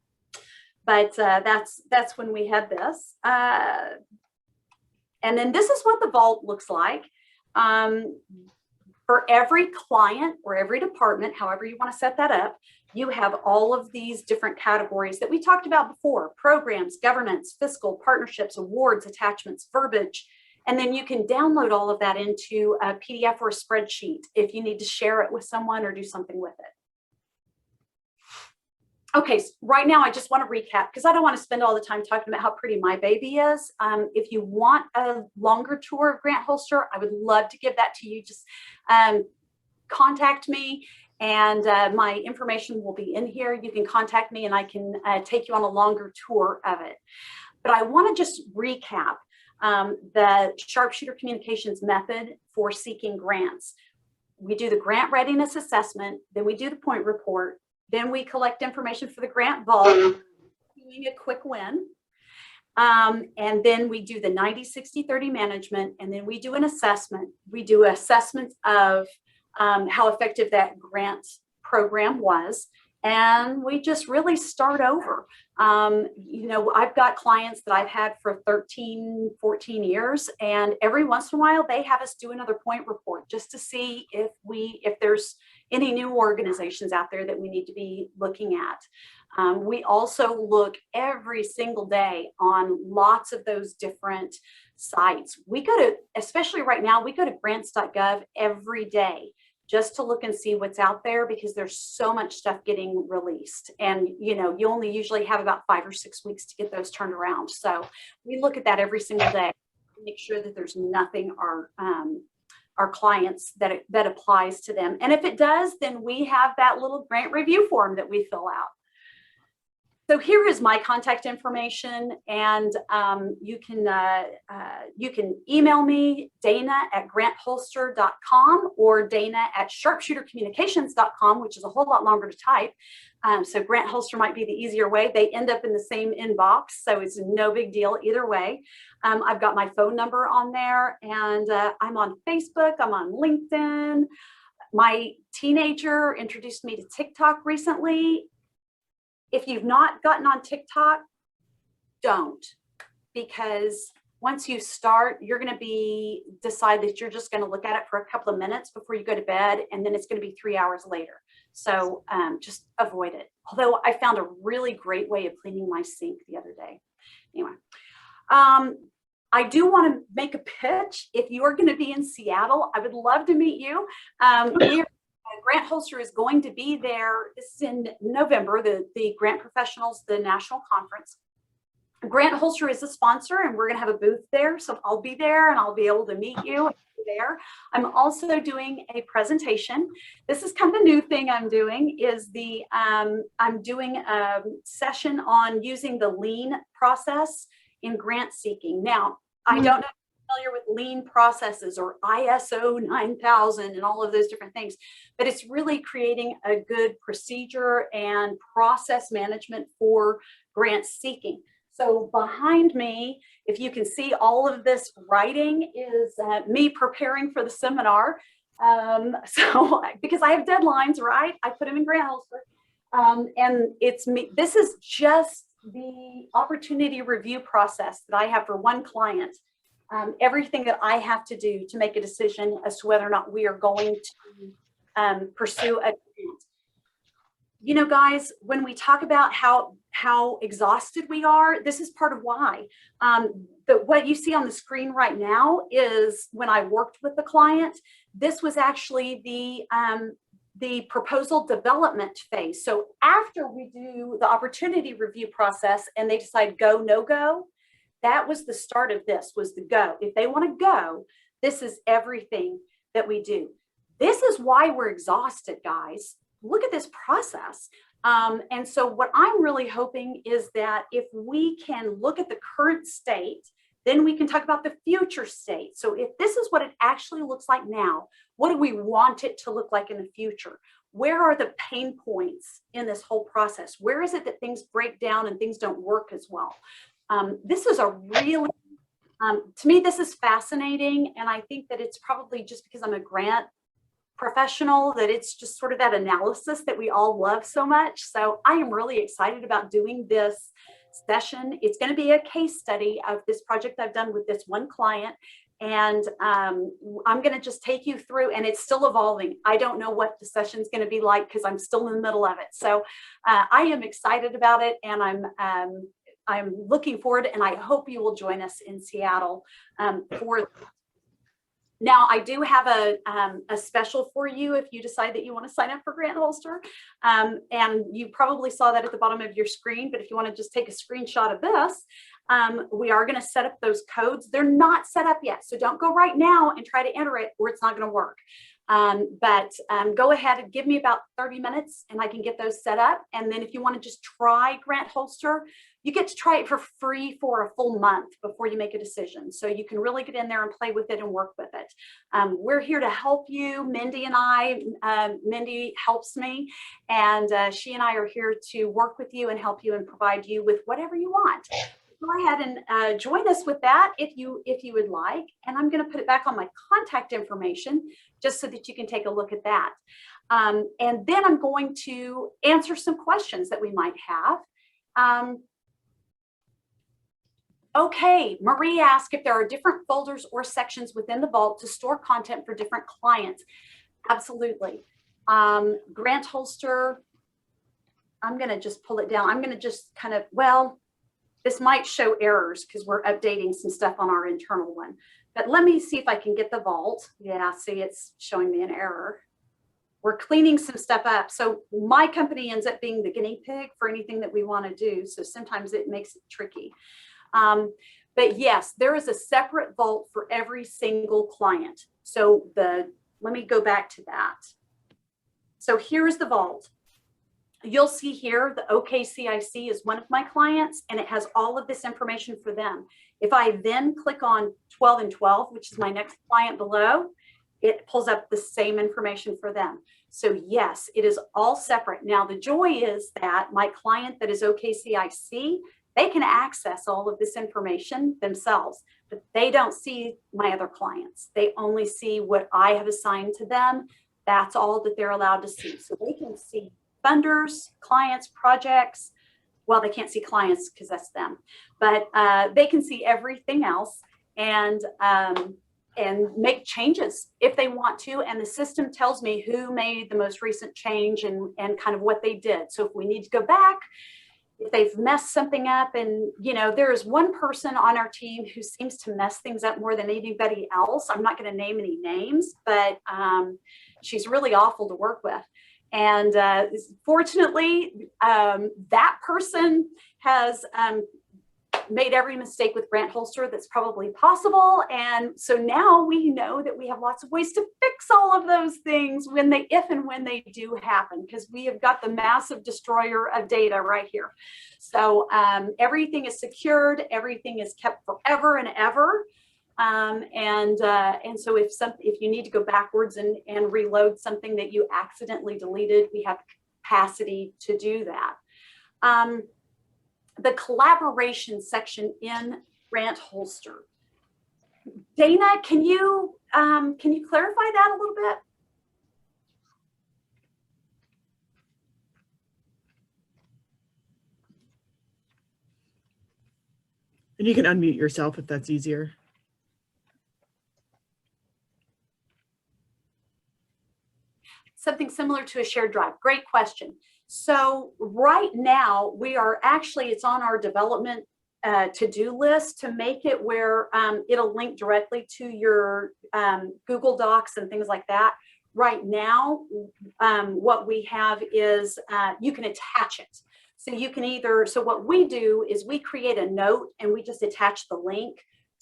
But that's when we had this. And then this is what the vault looks like. For every client or every department, however you want to set that up, you have all of these different categories that we talked about before: programs, governance, fiscal, partnerships, awards, attachments, verbiage. And then you can download all of that into a PDF or a spreadsheet if you need to share it with someone or do something with it. Okay, so right now I just want to recap because I don't want to spend all the time talking about how pretty my baby is. If you want a longer tour of Grant Holster, I would love to give that to you. Just contact me, and my information will be in here. You can contact me and I can take you on a longer tour of it. But I want to just recap the sharpshooter communications method for seeking grants. We do the grant readiness assessment, then we do the point report, then we collect information for the grant vault, doing a quick win. And then we do the 90, 60, 30 management, and then we do an assessment. We do assessments of how effective that grant program was. And we just really start over. You know, I've got clients that I've had for 13, 14 years, and every once in a while they have us do another point report just to see if there's any new organizations out there that we need to be looking at. We also look every single day on lots of those different sites. We go to, especially right now, we go to grants.gov every day just to look and see what's out there, because there's so much stuff getting released. And, you know, you only usually have about 5 or 6 weeks to get those turned around. So we look at that every single day to make sure that there's nothing our clients that applies to them. And if it does, then we have that little grant review form that we fill out. So here is my contact information, and you can email me, dana@grantholster.com or dana@sharpshootercommunications.com, which is a whole lot longer to type. So Grant Holster might be the easier way. They end up in the same inbox, so it's no big deal either way. I've got my phone number on there, and I'm on Facebook, I'm on LinkedIn. My teenager introduced me to TikTok recently. If you've not gotten on TikTok, don't, because once you start, you're going to decide that you're just going to look at it for a couple of minutes before you go to bed, and then it's going to be 3 hours later. So just avoid it. Although I found a really great way of cleaning my sink the other day. Anyway, I do want to make a pitch. If you are going to be in Seattle, I would love to meet you. Grant Holster is going to be there. This is in November, the Grant Professionals, the national conference. Grant Holster is a sponsor, and we're going to have a booth there. So I'll be there and I'll be able to meet you there. I'm also doing a presentation. This is kind of a new thing I'm doing, is I'm doing a session on using the lean process in grant seeking. Now, I don't know familiar with lean processes or ISO 9000 and all of those different things, but it's really creating a good procedure and process management for grant seeking. So behind me, if you can see, all of this writing is me preparing for the seminar. So because I have deadlines, right? I put them in grant holster. And it's me. This is just the opportunity review process that I have for one client. Everything that I have to do to make a decision as to whether or not we are going to pursue a grant. You know, guys, when we talk about how exhausted we are, this is part of why. But what you see on the screen right now is when I worked with the client. This was actually the proposal development phase. So after we do the opportunity review process and they decide go, no go, that was the start of this, was the go. If they want to go, this is everything that we do. This is why we're exhausted, guys. Look at this process. And so what I'm really hoping is that if we can look at the current state, then we can talk about the future state. So if this is what it actually looks like now, what do we want it to look like in the future? Where are the pain points in this whole process? Where is it that things break down and things don't work as well? This is a really, to me, this is fascinating. And I think that it's probably just because I'm a grant professional that it's just sort of that analysis that we all love so much. So I am really excited about doing this session. It's going to be a case study of this project I've done with this one client. And I'm going to just take you through, and it's still evolving. I don't know what the session's going to be like because I'm still in the middle of it. So I am excited about it, and I'm looking forward, and I hope you will join us in Seattle for. Now, I do have a special for you if you decide that you want to sign up for Grant Holster. And you probably saw that at the bottom of your screen, but if you want to just take a screenshot of this, we are going to set up those codes. They're not set up yet, so don't go right now and try to enter it or it's not going to work. But go ahead and give me about 30 minutes and I can get those set up. And then if you want to just try Grant Holster, you get to try it for free for a full month before you make a decision. So you can really get in there and play with it and work with it. We're here to help you. Mindy and I, Mindy helps me, and she and I are here to work with you and help you and provide you with whatever you want. Go ahead and join us with that if you would like. And I'm going to put it back on my contact information just so that you can take a look at that. And then I'm going to answer some questions that we might have. Okay, Marie asked if there are different folders or sections within the vault to store content for different clients. Absolutely. Grant Holster, I'm going to just pull it down. I'm going to just kind of, well, this might show errors because we're updating some stuff on our internal one. But let me see if I can get the vault. Yeah, see, it's showing me an error. We're cleaning some stuff up. So my company ends up being the guinea pig for anything that we want to do. So sometimes it makes it tricky. But yes, there is a separate vault for every single client. So let me go back to that. So here's the vault. You'll see here the OKCIC is one of my clients, and it has all of this information for them. If I then click on 12 and 12, which is my next client below, it pulls up the same information for them. So yes, it is all separate. Now the joy is that my client that is OKCIC, they can access all of this information themselves, but they don't see my other clients. They only see what I have assigned to them. That's all that they're allowed to see. So they can see funders, clients, projects. Well, they can't see clients because that's them, but they can see everything else and make changes if they want to. And the system tells me who made the most recent change and kind of what they did. So if we need to go back, if they've messed something up, and you know, there is one person on our team who seems to mess things up more than anybody else. I'm not going to name any names, but she's really awful to work with. And fortunately, that person has made every mistake with Grant Holster that's probably possible. And so now we know that we have lots of ways to fix all of those things if and when they do happen, because we have got the massive destroyer of data right here. So everything is secured, everything is kept forever and ever. And so if you need to go backwards and reload something that you accidentally deleted, we have capacity to do that. The collaboration section in Grant Holster. Dana, can you clarify that a little bit? And you can unmute yourself if that's easier. Something similar to a shared drive. Great question. So right now we are actually, it's on our development to-do list to make it where it'll link directly to your Google Docs and things like that. Right now, what we have is you can attach it. So you can either, so what we do is we create a note and we just attach the link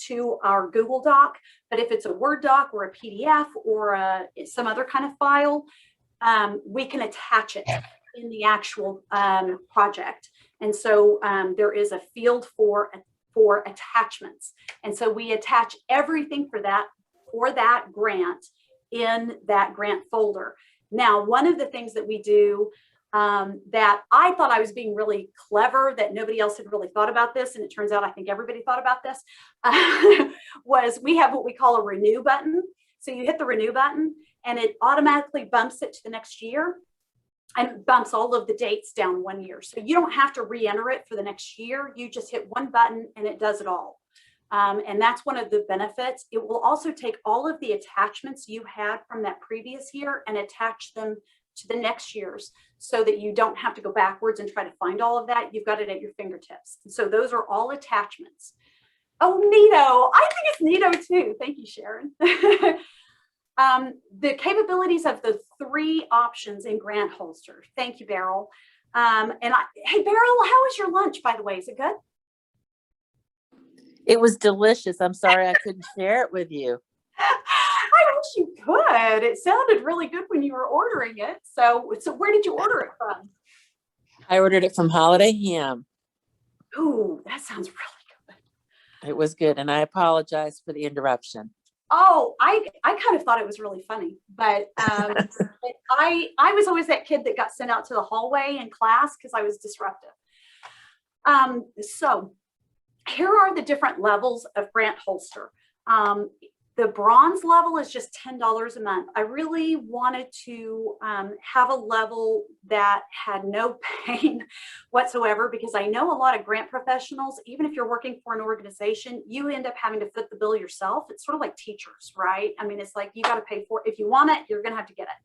to our Google Doc. But if it's a Word doc or a PDF or some other kind of file, we can attach it in the actual project. And so there is a field for attachments. And so we attach everything for that grant in that grant folder. Now, one of the things that we do that I thought I was being really clever, that nobody else had really thought about this, and it turns out I think everybody thought about this, was we have what we call a renew button. So you hit the renew button and it automatically bumps it to the next year and bumps all of the dates down 1 year. So you don't have to re-enter it for the next year. You just hit one button and it does it all. And that's one of the benefits. It will also take all of the attachments you had from that previous year and attach them to the next year's, so that you don't have to go backwards and try to find all of that. You've got it at your fingertips. So those are all attachments. Oh, neato. I think it's neato too. Thank you, Sharon. The capabilities of the 3 options in Grant Holster. Thank you, Beryl. Hey, Beryl, how was your lunch, by the way? Is it good? It was delicious. I'm sorry I couldn't share it with you. I wish you could. It sounded really good when you were ordering it. So where did you order it from? I ordered it from Holiday Ham. Ooh, that sounds really good. It was good, and I apologize for the interruption. Oh, I kind of thought it was really funny, but I was always that kid that got sent out to the hallway in class because I was disruptive. So here are the different levels of Grant Holster. The bronze level is just $10 a month. I really wanted to have a level that had no pain whatsoever, because I know a lot of grant professionals, even if you're working for an organization, you end up having to foot the bill yourself. It's sort of like teachers, right? I mean, it's like you got to pay for it. If you want it, you're going to have to get it.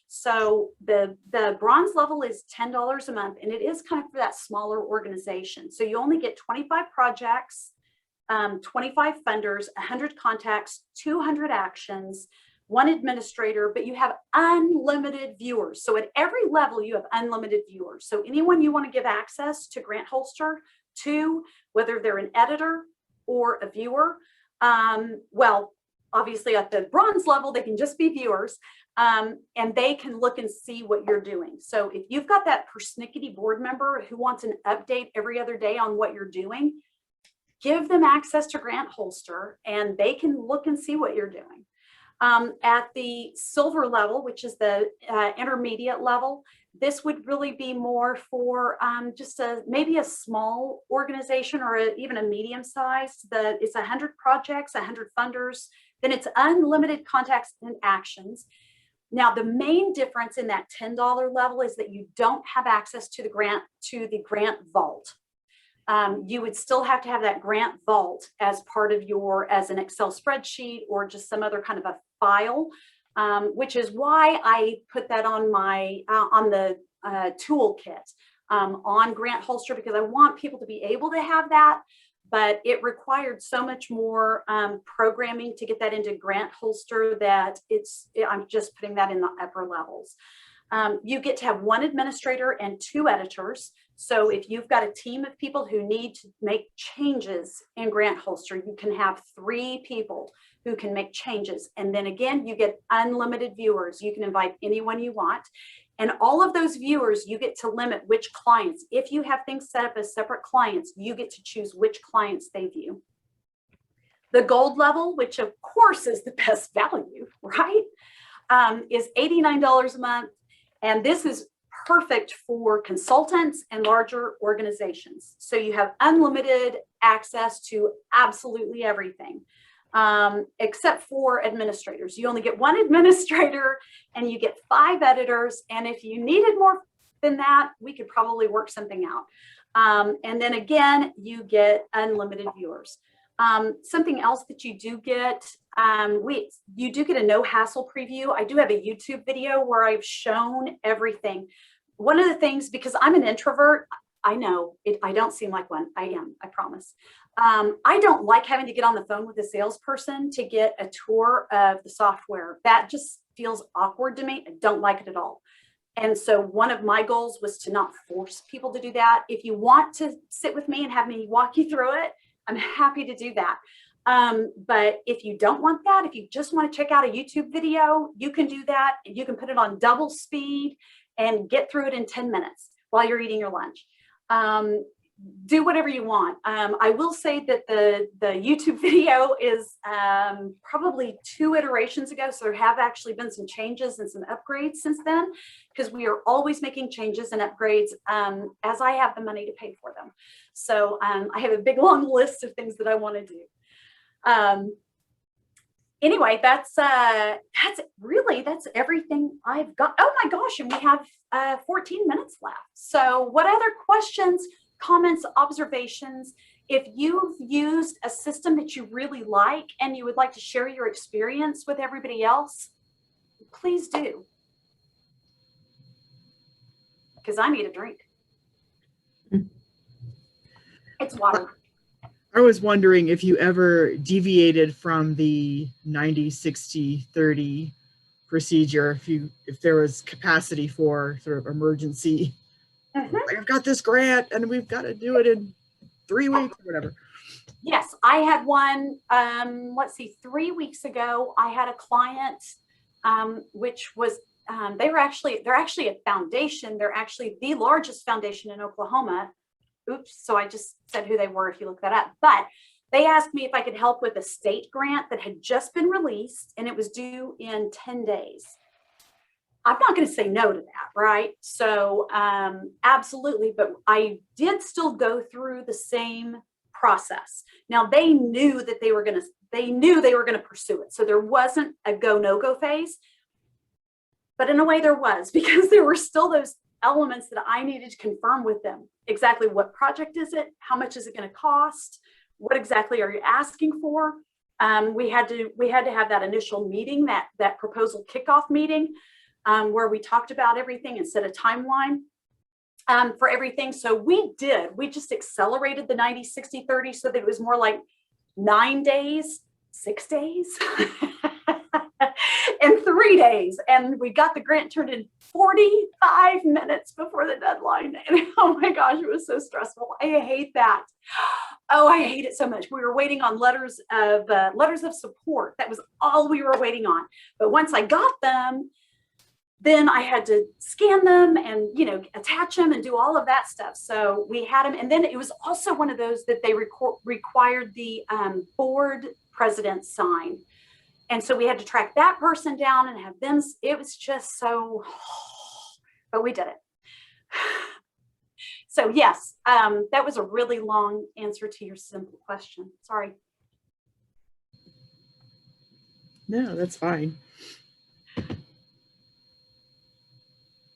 So the bronze level is $10 a month, and it is kind of for that smaller organization. So you only get 25 projects, 25 funders, 100 contacts, 200 actions, 1 administrator, but you have unlimited viewers. So at every level, you have unlimited viewers. So anyone you want to give access to Grant Holster to, whether they're an editor or a viewer, well, obviously at the bronze level, they can just be viewers, and they can look and see what you're doing. So if you've got that persnickety board member who wants an update every other day on what you're doing, give them access to Grant Holster and they can look and see what you're doing. At the silver level, which is the intermediate level, this would really be more for just maybe a small organization or even a medium size. It's 100 projects, 100 funders, then it's unlimited contacts and actions. Now, the main difference in that $10 level is that you don't have access to the grant vault. You would still have to have that grant vault as part of as an Excel spreadsheet or just some other kind of a file, which is why I put that on on the toolkit on Grant Holster, because I want people to be able to have that, but it required so much more programming to get that into Grant Holster that I'm just putting that in the upper levels. You get to have 1 administrator and 2 editors. So if you've got a team of people who need to make changes in Grant Holster, you can have 3 people who can make changes. And then again, you get unlimited viewers. You can invite anyone you want. And all of those viewers, you get to limit which clients. If you have things set up as separate clients, you get to choose which clients they view. The gold level, which of course is the best value, right, is $89 a month. And this is perfect for consultants and larger organizations. So you have unlimited access to absolutely everything, except for administrators. You only get one administrator and you get 5 editors. And if you needed more than that, we could probably work something out. And then again, you get unlimited viewers. Something else that you do get, you do get a no hassle preview. I do have a YouTube video where I've shown everything. One of the things, because I'm an introvert, I know I don't seem like one. I am, I promise. I don't like having to get on the phone with a salesperson to get a tour of the software. That just feels awkward to me. I don't like it at all. And so one of my goals was to not force people to do that. If you want to sit with me and have me walk you through it, I'm happy to do that. But if you don't want that, if you just want to check out a YouTube video, you can do that. You can put it on double speed and get through it in 10 minutes while you're eating your lunch. Do whatever you want. I will say that the YouTube video is probably 2 iterations ago. So there have actually been some changes and some upgrades since then, because we are always making changes and upgrades as I have the money to pay for them. So I have a big long list of things that I want to do. Anyway, that's everything I've got. Oh my gosh, and we have 14 minutes left. So what other questions, comments, observations? If you've used a system that you really like and you would like to share your experience with everybody else, please do. Because I need a drink. It's water. I was wondering if you ever deviated from the 90-60-30 procedure, if there was capacity for sort of emergency. I've got this grant and we've got to do it in 3 weeks or whatever. Yes, I had one, let's see, 3 weeks ago, I had a client, which was, they're actually a foundation. They're actually the largest foundation in Oklahoma. Oops, so I just said who they were if you look that up. But they asked me if I could help with a state grant that had just been released and it was due in 10 days. I'm not going to say no to that, right? So absolutely, but I did still go through the same process. Now they knew that they were going to pursue it. So there wasn't a go, no go phase, but in a way there was, because there were still those elements that I needed to confirm with them. Exactly what project is it? How much is it going to cost? What exactly are you asking for? We had to have that initial meeting, that proposal kickoff meeting, where we talked about everything and set a timeline for everything. So we just accelerated the 90-60-30 so that it was more like 9 days, 6 days, and 3 days. And we got the grant turned in 45 minutes before the deadline. And oh my gosh, it was so stressful. I hate that. Oh, I hate it so much. We were waiting on letters of support. That was all we were waiting on. But once I got them, then I had to scan them and, attach them and do all of that stuff. So we had them. And then it was also one of those that they required the board president sign. And so we had to track that person down and have them. It was just so, but we did it. So yes, that was a really long answer to your simple question. Sorry. No, that's fine.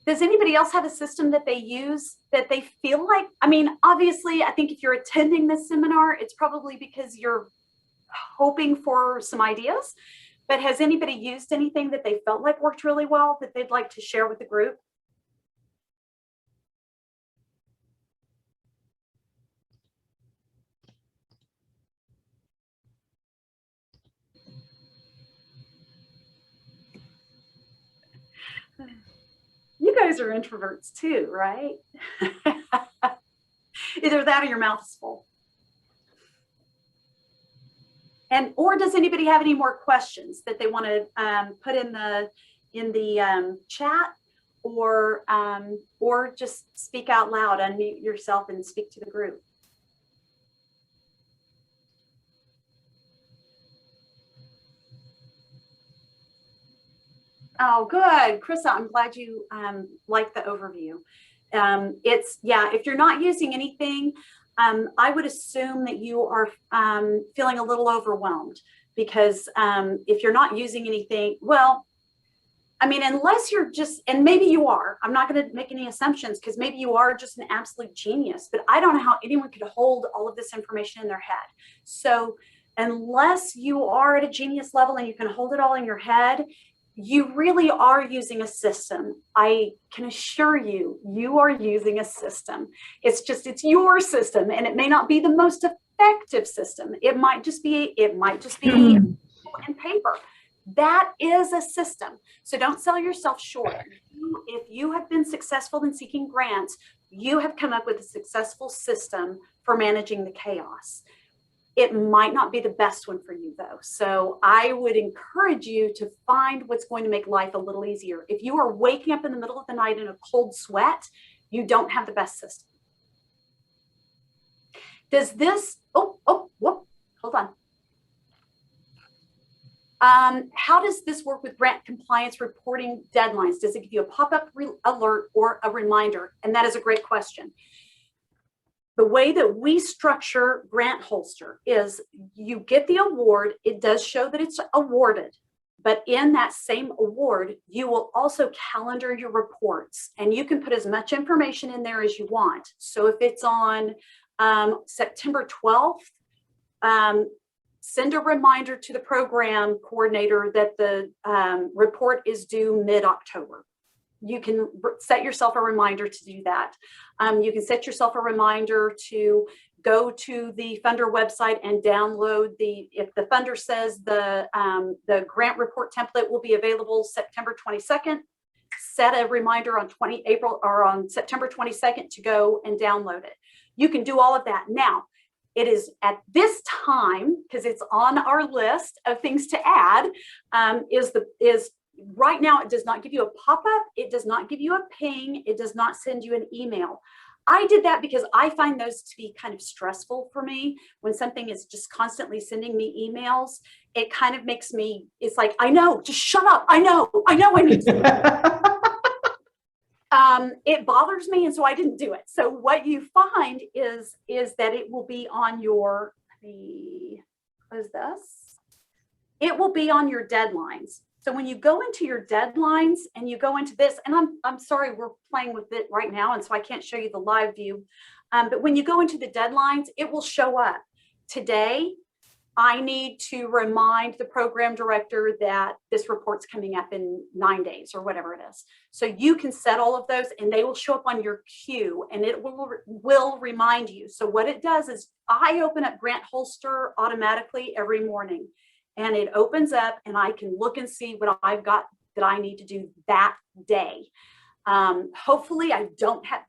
Does anybody else have a system that they use that they feel like, obviously, I think if you're attending this seminar, it's probably because you're hoping for some ideas, but has anybody used anything that they felt like worked really well that they'd like to share with the group? You guys are introverts too, right? Either that or your mouth is full. Or does anybody have any more questions that they want to put in the chat, or just speak out loud, unmute yourself and speak to the group? Oh, good. Krista, I'm glad you like the overview. If you're not using anything, I would assume that you are feeling a little overwhelmed because if you're not using anything, well, I mean, unless you're just, and maybe you are, I'm not going to make any assumptions because maybe you are just an absolute genius, but I don't know how anyone could hold all of this information in their head. So unless you are at a genius level and you can hold it all in your head, you really are using a system. I can assure you, you are using a system. It's your system, and it may not be the most effective system. It might just be in paper. That is a system. So don't sell yourself short. If you have been successful in seeking grants, you have come up with a successful system for managing the chaos. It might not be the best one for you though. So I would encourage you to find what's going to make life a little easier. If you are waking up in the middle of the night in a cold sweat, you don't have the best system. Does this, hold on. How does this work with grant compliance reporting deadlines? Does it give you a pop-up alert or a reminder? And that is a great question. The way that we structure Grant Holster is you get the award. It does show that it's awarded, but in that same award, you will also calendar your reports, and you can put as much information in there as you want. So if it's on September 12th, send a reminder to the program coordinator that the report is due mid-October. You can set yourself a reminder to do that. You can set yourself a reminder to go to the funder website and download if the funder says the grant report template will be available September 22nd, set a reminder on September 22nd to go and download it. You can do all of that. Now, it is at this time, because it's on our list of things to add, right now, it does not give you a pop-up. It does not give you a ping. It does not send you an email. I did that because I find those to be kind of stressful for me. When something is just constantly sending me emails, it kind of makes me, it's like, I know, just shut up. I know I need to. It bothers me, and so I didn't do it. So what you find is that it will be on your, what is this? It will be on your deadlines. So when you go into your deadlines and you go into this, and I'm sorry, we're playing with it right now, and so I can't show you the live view. But when you go into the deadlines, it will show up. Today, I need to remind the program director that this report's coming up in 9 days or whatever it is. So you can set all of those, and they will show up on your queue, and it will remind you. So what it does is I open up Grant Holster automatically every morning. And it opens up, and I can look and see what I've got that I need to do that day. Hopefully I don't have,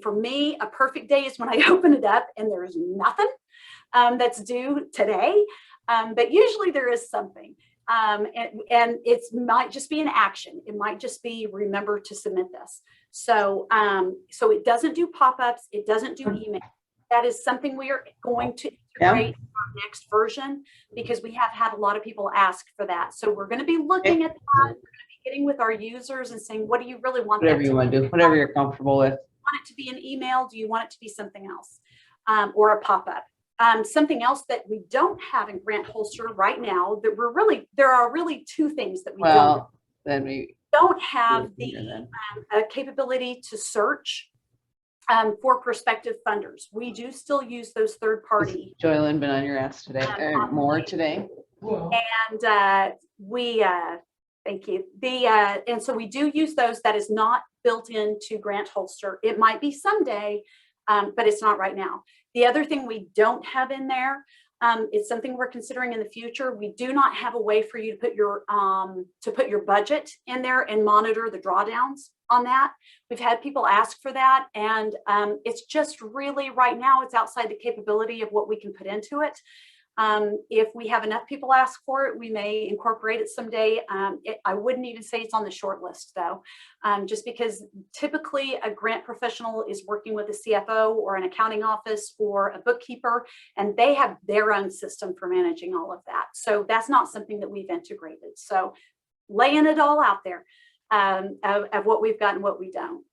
for me, a perfect day is when I open it up and there's nothing that's due today. But usually there is something. And it might just be an action. It might just be remember to submit this. So, so it doesn't do pop-ups. It doesn't do email. That is something we are going to integrate in our next version, because we have had a lot of people ask for that. So we're going to be looking at that. We're going to be getting with our users and saying, what do you really want? Whatever you want to do, whatever you're comfortable with. Do you want it to be an email? Do you want it to be something else, or a pop-up? Something else that we don't have in Grant Holster right now, that there are really two things that we don't have the capability to search for prospective funders. We do still use those third-party. Joylyn been on your ass today, more today. And thank you. And so we do use those. That is not built into Grant Holster. It might be someday, but it's not right now. The other thing we don't have in there is something we're considering in the future. We do not have a way for you to put your budget in there and monitor the drawdowns on that. We've had people ask for that, and it's just really right now it's outside the capability of what we can put into it. If we have enough people ask for it, we may incorporate it someday. I wouldn't even say it's on the short list though, just because typically a grant professional is working with a CFO or an accounting office or a bookkeeper, and they have their own system for managing all of that. So that's not something that we've integrated. So laying it all out there of what we've got and what we don't.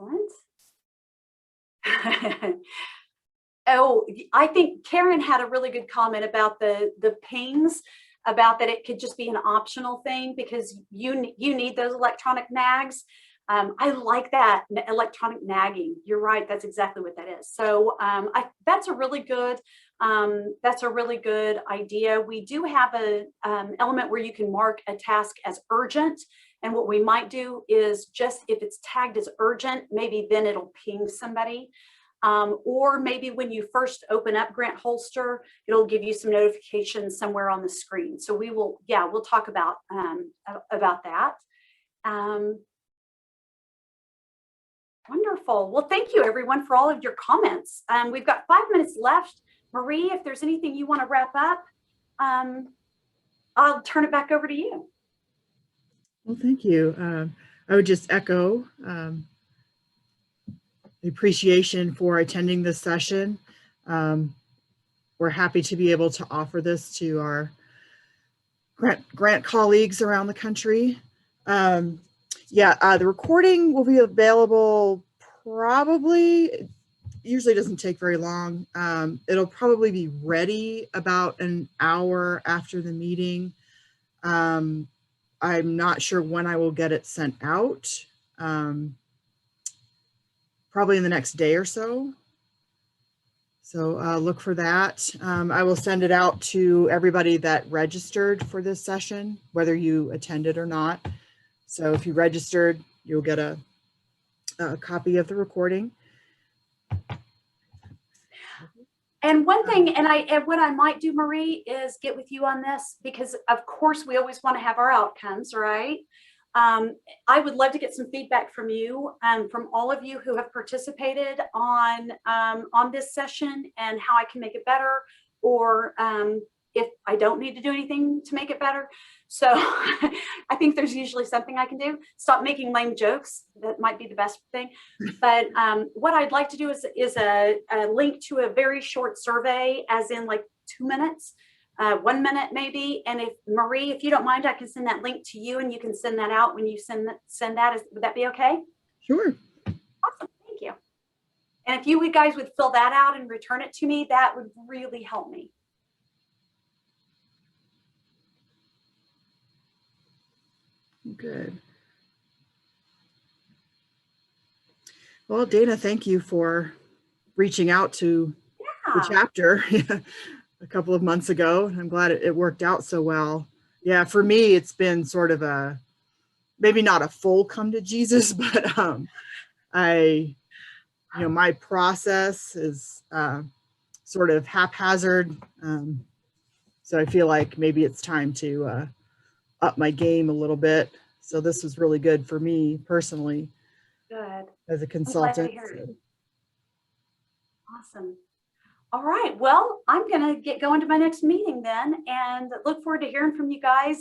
Excellent. Oh, I think Karen had a really good comment about the pings, about that it could just be an optional thing because you need those electronic nags. I like that, electronic nagging. You're right. That's exactly what that is. So that's a really good idea. We do have a element where you can mark a task as urgent. And what we might do is just if it's tagged as urgent, maybe then it'll ping somebody. Or maybe when you first open up Grant Holster, it'll give you some notifications somewhere on the screen. So we'll talk about that. Wonderful. Well, thank you everyone for all of your comments. We've got 5 minutes left. Marie, if there's anything you want to wrap up, I'll turn it back over to you. Well, thank you. I would just echo the appreciation for attending this session. We're happy to be able to offer this to our grant colleagues around the country. The recording will be available probably, usually doesn't take very long. It'll probably be ready about an hour after the meeting. I'm not sure when I will get it sent out. Probably in the next day or so. So look for that. I will send it out to everybody that registered for this session, whether you attended or not. So if you registered, you'll get a copy of the recording. And one thing, and what I might do, Marie, is get with you on this because of course we always want to have our outcomes, right? I would love to get some feedback from you, from all of you who have participated on this session and how I can make it better, or if I don't need to do anything to make it better. So I think there's usually something I can do. Stop making lame jokes. That might be the best thing. But what I'd like to do is a link to a very short survey, as in like 2 minutes. 1 minute maybe. And if Marie, if you don't mind, I can send that link to you and you can send that out when you send that. Would that be okay? Sure. Awesome. Thank you. And if you guys would fill that out and return it to me, that would really help me. Good. Well, Dana, thank you for reaching out to the chapter a couple of months ago. I'm glad it worked out so well. Yeah, for me, it's been sort of a, maybe not a full come to Jesus, but my process is sort of haphazard. So I feel like maybe it's time to up my game a little bit. So this was really good for me personally. Good. As a consultant. Awesome. All right. Well, I'm going to get going to my next meeting then and look forward to hearing from you guys.